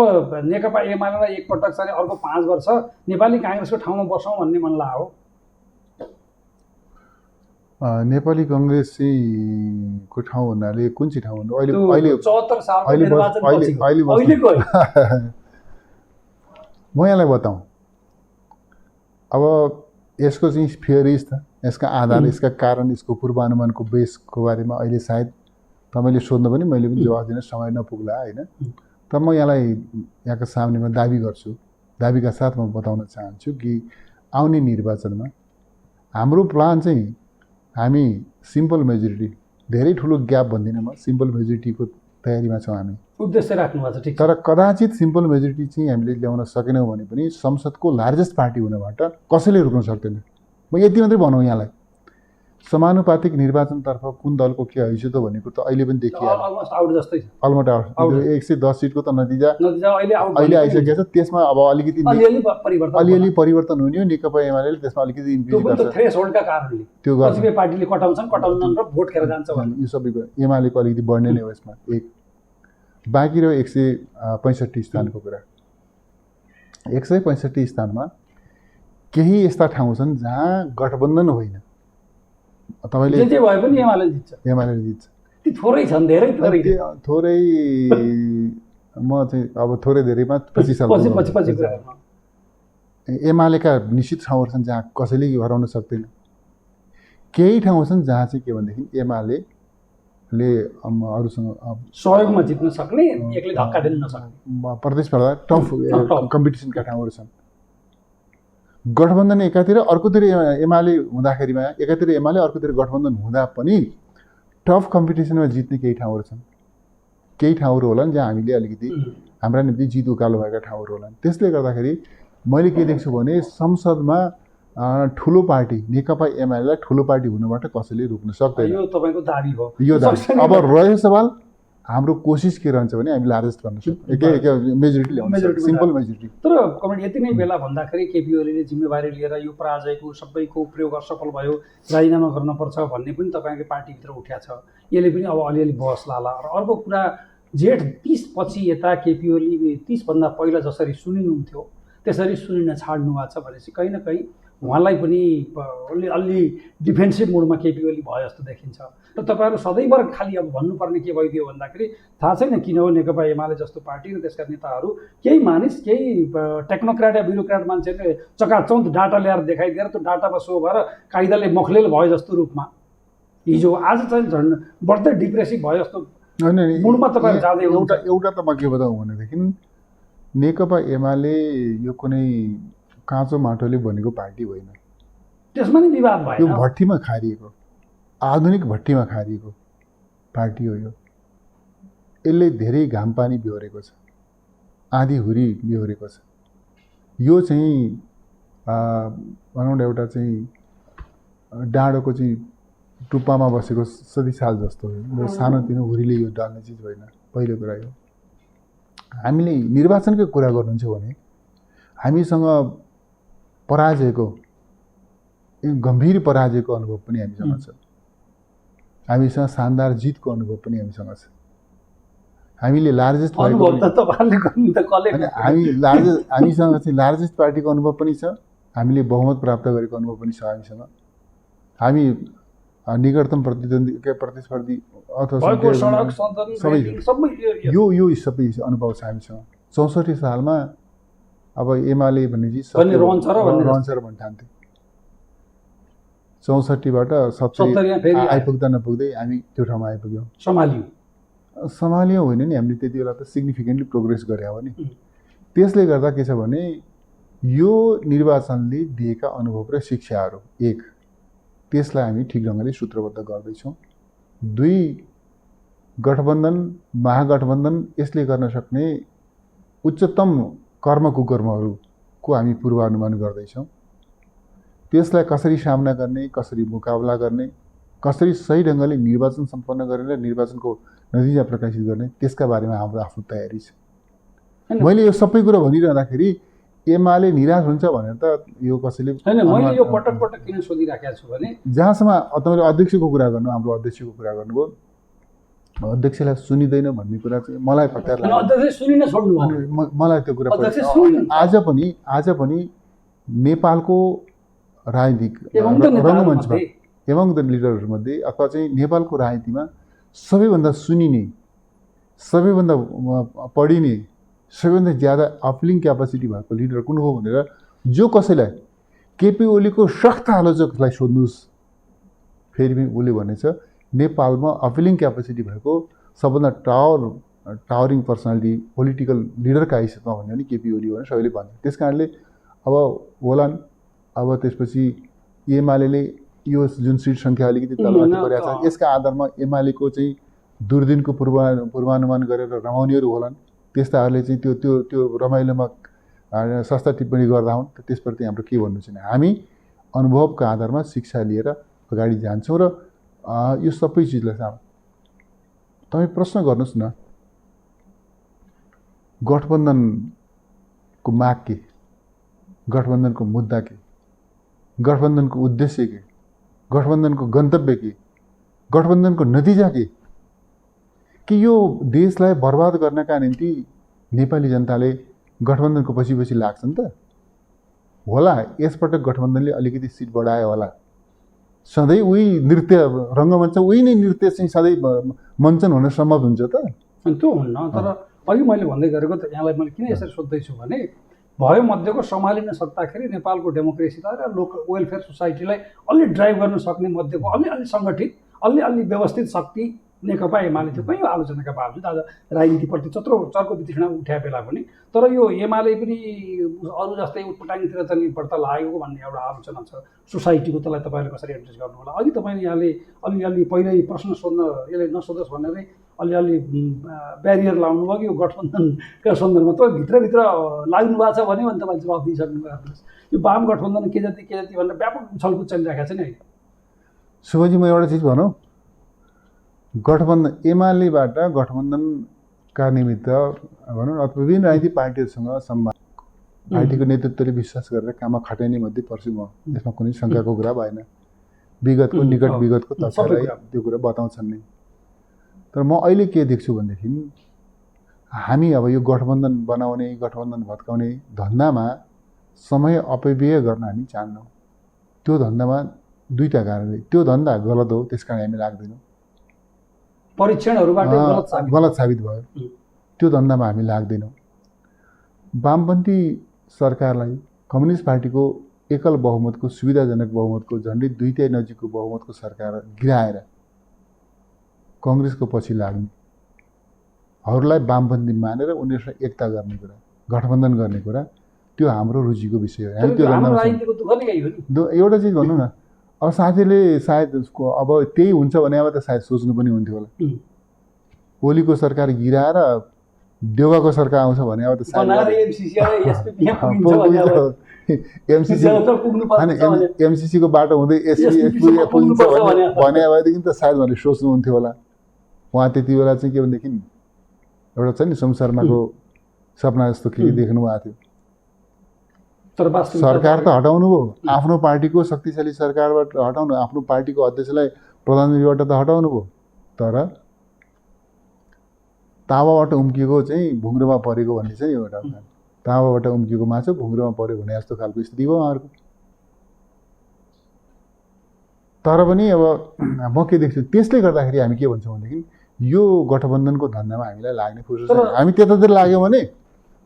नेकपा एमालेलाई एकपटक चाहिँ अर्को 5 वर्ष नेपाली काङ्ग्रेसको ठाउँमा बसौँ भन्ने मन लाग्यो। नेपाली काङ्ग्रेस चाहिँ को ठाउँ भन्नाले कुन चाहिँ ठाउँ भन्नु? अहिले 74 सालको निर्वाचन अहिलेको म यहाँलाई बताउँ। अब यसको चाहिँ थियोरिज त, यसका आधार, यसका कारण, यसको पूर्वानुमानको बेसको बारेमा अहिले सायद तपाईँले सोध्नु पनि मैले पनि जवाफ दिन समय नपुग्ला होइन। तर म यहाँलाई यहाँको सामनेमा दाबी गर्छु, दाबीका साथ म बताउन चाहन्छु कि आउने निर्वाचनमा हाम्रो प्लान चाहिँ हामी सिम्पल मेजोरिटी, धेरै ठुलो ग्याप भन्दिनँ म, सिम्पल मेजोरिटीको तयारीमा छौँ हामी। उद्देश्य राख्नु भएको छ, ठिक। तर कदाचित सिम्पल मेजोरिटी चाहिँ हामीले ल्याउन सकेनौँ भने पनि संसदको लार्जेस्ट पार्टी हुनबाट कसैले रोक्न सक्दैन। म यति मात्रै भनौँ यहाँलाई, समानुपातिक निर्वाचनतर्फ कुन दलको के हैसियत हो भनेको त अहिले पनि देखियो, अलमोस्ट आउट जस्तै छ। अलमोस्ट आउट 110 सिटको त नतिजा अहिले आइसकेको छ। त्यसमा अब अलिकति अलिअलि परिवर्तन हुने हो। नेकपा एमाले त्यसमा अलिकति इन्क्रिज गर्छ थ्रेसहोल्डका कारणले, त्यो कतिपय पार्टीले कटाउँछन् र भोट खेर जान्छ भन्ने, यो सबैको एमालेको अलिकति बढ्ने नै हो यसमा। एक बाँकी रह्यो 165 स्थानको कुरा। 165 स्थानमा केही यस्ता ठाउँ छन् जहाँ गठबन्धन होइन, तपाईँले जे भए पनि एमाले जित्छ। ती थोरै छन्, धेरै थोरै म चाहिँ अब थोरै धेरैमा 25 साल एमालेका निश्चित ठाउँहरू छन् जहाँ कसैले हराउन सक्दैन। केही ठाउँ छन् जहाँ चाहिँ के भनेदेखि एमाले अरूसँग सहयोगमा जित्न सक्ने, एक्लै धक्का दिन नसक्ने प्रतिस्पर्धा टफ कम्पिटिसनका ठाउँहरू छन्। गठबन्धन एकातिर, अर्कोतिर एमाले हुँदाखेरिमा एकातिर एमाले, अर्कोतिर गठबन्धन हुँदा पनि टफ कम्पिटिसनमा जित्ने केही ठाउँहरू छन्। केही ठाउँहरू होलान् जहाँ हामीले अलिकति हाम्रा निम्ति जित उकालो भएका ठाउँहरू होलान्। त्यसले गर्दाखेरि मैले के देख्छु भने संसदमा ठुलो पार्टी नेकपा एमालेलाई ठुलो पार्टी हुनबाट कसैले रोक्न सक्दैन। यो तपाईँको दाबी भयो। यो दाबी। अब रहेको सवाल हाम्रो कोसिस के रहन्छ भने हामी लार्जेस्ट गर्न सक्छौँ, मेजोरिटी ल्याउन सक्छौँ, सिम्पल मेजोरिटी। तर कमेन्ट यति नै बेला भन्दाखेरि केपी ओलीले जिम्मेवारी लिएर यो पराजयको सबैको प्रयोग सफल भयो, राजीनामा गर्नुपर्छ भन्ने पनि तपाईँको पार्टीभित्र उठ्या छ। यसले पनि अब अलिअलि बहस लाला। र अर्को कुरा, जेठ 30 पछि यता केपी ओली 30 भन्दा पहिला जसरी सुनिनुहुन्थ्यो त्यसरी सुनिन छाड्नु भएको छ भनेपछि कहीँ न कहीँ उहाँलाई पनि अलि डिफेन्सिभ मोडमा केपी ओली भयो जस्तो देखिन्छ। र तपाईँहरू सधैँभर खालि अब भन्नुपर्ने के भइदियो भन्दाखेरि थाहा छैन किन हो, नेकपा एमाले जस्तो पार्टी र त्यसका नेताहरू केही मानिस, केही टेक्नोक्राट या ब्युरोक्राट मान्छेले चकाचौँध डाटा ल्याएर देखाइदिएर त्यो डाटामा सो भएर कायदाले मखलेल भयो जस्तो रूपमा हिजो आज चाहिँ झन् बढ्दै डिप्रेसिभ भयो जस्तो मुडमा तपाईँ जाँदै एउटा त म के बताउँ भनेदेखि नेकपा एमाले यो कुनै काँचो माटोले बनेको पार्टी होइन। त्यसमा नि विवाद भयो। यो भट्टीमा खारिएको, आधुनिक भट्टीमा खारिएको पार्टी हो। यसले धेरै घाम पानी बिहोरेको छ, आँधी हुरी बिहोरेको छ। यो चाहिँ भनौँ न एउटा चाहिँ डाँडोको चाहिँ टुप्पामा बसेको सदिसाल जस्तो हो। सानोतिनो हुरीले यो डाल्ने चिज होइन। पहिलो कुरा यो। हामीले निर्वाचनकै कुरा गर्नुहुन्छ भने हामीसँग पराजयको, गम्भीर पराजयको अनुभव पनि हामीसँग छ। हामीसँग शानदार जितको अनुभव पनि हामीसँग छ। हामीले लार्जेस्ट हामीसँग चाहिँ लार्जेस्ट पार्टीको अनुभव पनि छ। हामीले बहुमत प्राप्त गरेको अनुभव पनि छ हामीसँग। हामी निकटतम प्रतिस्पर्धी अथवा यो सबै अनुभव छ हामीसँग। 64 सालमा अब एमाले भन्ने चिज रहन्छ र भन्ने ठान्थे। 64बाट 70 आइपुग्दा नपुग्दै हामी त्यो ठाउँमा आइपुग्यौँ। सम्हालियो होइन नि, हामीले त्यति बेला त सिग्निफिकेन्टली प्रोग्रेस गरे हो नि। त्यसले गर्दा के छ भने यो निर्वाचनले दिएका अनुभव र शिक्षाहरू, एक, त्यसलाई हामी ठिक ढङ्गले सूत्रबद्ध गर्दैछौँ। 2, गठबन्धन महागठबन्धन यसले गर्न सक्ने उच्चतम कर्मकुकर्महरूको हामी पूर्वानुमान गर्दैछौँ। त्यसलाई कसरी सामना गर्ने, कसरी मुकाबला गर्ने, कसरी सही ढङ्गले निर्वाचन सम्पन्न गरेर निर्वाचनको नतिजा प्रकाशित गर्ने, त्यसका बारेमा हाम्रो आफ्नो तयारी छ। मैले यो सबै कुरा भनिरहँदाखेरि एमाले निराश हुन्छ भनेर त यो कसैले हैन। मैले यो पटक पटक किन सोधिराखेको छु भने जहाँसम्म तपाईँले अध्यक्षको कुरा गर्नु, हाम्रो अध्यक्षको कुरा गर्नुभयो, अध्यक्षलाई सुनिँदैन भन्ने कुरा चाहिँ मलाई पत्यार लाग्यो। अध्यक्ष सुनिन छोड्नु भयो। मलाई त्यो कुरा आज पनि नेपालको राजनीतिक रङ्गमञ्चमा एभङ द लिडरहरूमध्ये अथवा चाहिँ नेपालको राजनीतिमा सबैभन्दा सुनिने, सबैभन्दा पढिने, सबैभन्दा ज्यादा अपिलिङ क्यापासिटी भएको लिडर कुन हो भनेर जो कसैलाई केपी ओलीको सख्त आलोचकलाई सोध्नुहोस्, फेरि पनि उसले भनेछ नेपालमा अपिलिङ क्यापासिटी भएको सबभन्दा टावरिङ पर्सनालिटी पोलिटिकल लिडरका हैसियतमा भन्यो भने केपी ओली भनेर सबैले भन्छ। त्यस कारणले अब होलान्, अब त्यसपछि एमाले यो जुन सिट सङ्ख्या अलिकति तलमाथि गरेको छ यसका आधारमा एमालेको चाहिँ दुर्दिनको पूर्वानुमान गरेर रमाउनेहरू होलान्। त्यस्ताहरूले चाहिँ त्यो त्यो त्यो रमाइलोमा सस्ता टिप्पणी गर्दा हुन्। त्यसप्रति हाम्रो के भन्नु छैन। हामी अनुभवका आधारमा शिक्षा लिएर अगाडि जान्छौँ र यो सबै चिजलाई चाहिँ तपाईँ प्रश्न गर्नुहोस् न, गठबन्धनको माग के, गठबन्धनको मुद्दा के, गठबन्धनको उद्देश्य के, गठबन्धनको गन्तव्य के, गठबन्धनको नतिजा कि यो देशलाई बर्बाद गर्नका निम्ति नेपाली जनताले गठबन्धनको पछि पछि लाग्छन् त होला। यसपटक गठबन्धनले अलिकति सिट बढायो होला। सधैँ उही नृत्य रङ्गमञ्च उही नै नृत्य चाहिँ सधैँ मञ्चन हुन सम्भव हुन्छ त? अनि त्यो हुन्न। तर अघि मैले भन्दै गरेको त यहाँलाई मैले किन यसरी सोध्दैछु भने भयो मध्येको सम्हालिन सक्दाखेरि नेपालको डेमोक्रेसीलाई र लोकल वेलफेयर सोसाइटीलाई अलि ड्राइभ गर्न सक्ने मध्येको अलि सङ्गठित अलि व्यवस्थित शक्ति नेकपा एमाले थियो। कहीँ आलोचनाका बावजुद आज राजनीतिप्रति चर्को वितृष्णा उठाए बेला पनि। तर यो एमाले पनि अरू जस्तै उटपटाङतिर त नि बढ्ता लागेको भन्ने एउटा आलोचना छ सोसाइटीको। त्यसलाई तपाईँले कसरी एड्रेस गर्नु होला? अघि तपाईँले यहाँले अलिअलि पहिल्यै प्रश्न सोध्न यसले नसोधोस् भनेरै अलिअलि ब्यारियर लाउनु भयो कि यो गठबन्धनका सन्दर्भमा तपाईँ भित्रभित्र लाग्नु भएको छ भने तपाईँले जवाब दिइसक्नु भएको यो वाम गठबन्धन के जति भनेर व्यापक उछलकुद चलिरहेको छ नि अहिले। शुभजी म एउटा चिज भनौँ, गठबन्धन एमालेबाट गठबन्धनका निमित्त भनौँ न अथवा विभिन्न राजनीतिक पार्टीहरूसँग सम्वाद पार्टीको नेतृत्वले विश्वास गरेर काममा खटाइने मध्ये पर्छु म। यसमा कुनै शङ्काको कुरा भएन। विगतको निकट विगतको तथ्यलाई त्यो कुरा बताउँछन् नै। तर म अहिले के देख्छु भनेदेखि हामी अब यो गठबन्धन बनाउने गठबन्धन भत्काउने धन्दामा समय अपव्यय गर्न हामी चाहन्नौँ। त्यो धन्दामा दुईटा कारणले त्यो धन्दा गलत हो, त्यस कारण हामी लाग्दैनौँ। परीक्षणहरूबाट गलत साबित भयो। त्यो धन्दामा हामी लाग्दैनौँ। वामपन्थी सरकारलाई कम्युनिस्ट पार्टीको एकल बहुमतको सुविधाजनक बहुमतको झन्डै 2/3 नजिकको बहुमतको सरकार गिराएर काङ्ग्रेसको पछि लाग्नेहरूलाई वामपन्थी मानेर उनीहरूसँग एकता गर्ने कुरा गठबन्धन गर्ने कुरा त्यो हाम्रो रुचिको विषय हो। हामी त्यो एउटा चिज भनौँ न, अब साथीले सायद उसको अब त्यही हुन्छ भने अब त सायद सोच्नु पनि हुन्थ्यो होला। ओलीको सरकार गिराएर देउवाको सरकार आउँछ भने अब त एमसिसीको बाटो हुँदै एसपी पुगिन्छ भने भएदेखि त सायद भनेर सोच्नुहुन्थ्यो होला उहाँ। त्यति बेला चाहिँ के भनेदेखि एउटा छ नि सोम शर्माको सपना जस्तो के देख्नु भएको थियो। सरकार त हटाउनु भयो, आफ्नो पार्टीको शक्तिशाली सरकारबाट हटाउनु, आफ्नो पार्टीको अध्यक्षलाई प्रधानमन्त्रीबाट त हटाउनु भयो। तर तावाबाट उम्किएको चाहिँ भुङ्ग्रोमा परेको भन्ने चाहिँ एउटा तावाबाट उम्किएको माछा भुङ्ग्रोमा पऱ्यो भने जस्तो खालको स्थिति भयो उहाँहरूको। तर पनि अब म के देख्छु त्यसले गर्दाखेरि हामी के भन्छौँ भनेदेखि यो गठबन्धनको धन्दामा हामीलाई लाग्ने फुर्सद छैन। हामी त्यतातिर लाग्यौँ भने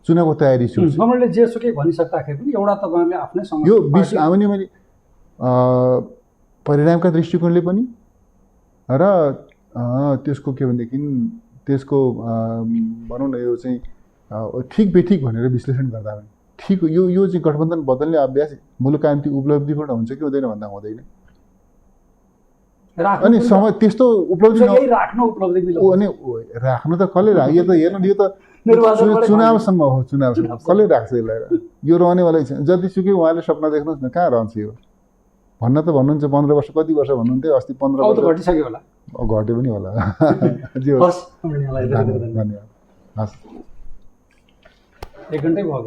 चुनावको तयारी छु। गभर्नमेन्टले जेसुकै भनिसक्दाखेरि पनि एउटा तपाईँहरूले आफ्नै यो आउने मैले परिणामका दृष्टिकोणले पनि र त्यसको के भनेदेखि त्यसको भनौँ न यो चाहिँ ठिक बेठिक भनेर विश्लेषण गर्दा पनि ठिक यो चाहिँ गठबन्धन बदल्ने अभ्यास मुलुकान्ति उपलब्धिबाट हुन्छ कि हुँदैन भन्दा हुँदैन। अनि समय त्यस्तो उपलब्धि अनि राख्नु त कसले यो त हेर्नु यो त चुनावसम्म हो। चुनावसम्म कसले राख्छ यसलाई? यो रहनेवालै छैन। जतिसुकै उहाँले सपना देख्नुहोस् न, कहाँ रहन्छ यो? भन्न त भन्नुहुन्छ 15 वर्ष कति वर्ष भन्नुहुन्थ्यो, अस्ति 15 वर्ष घटिसक्यो होला, घट्यो पनि होला। धन्यवाद। 1 घन्टै भयो।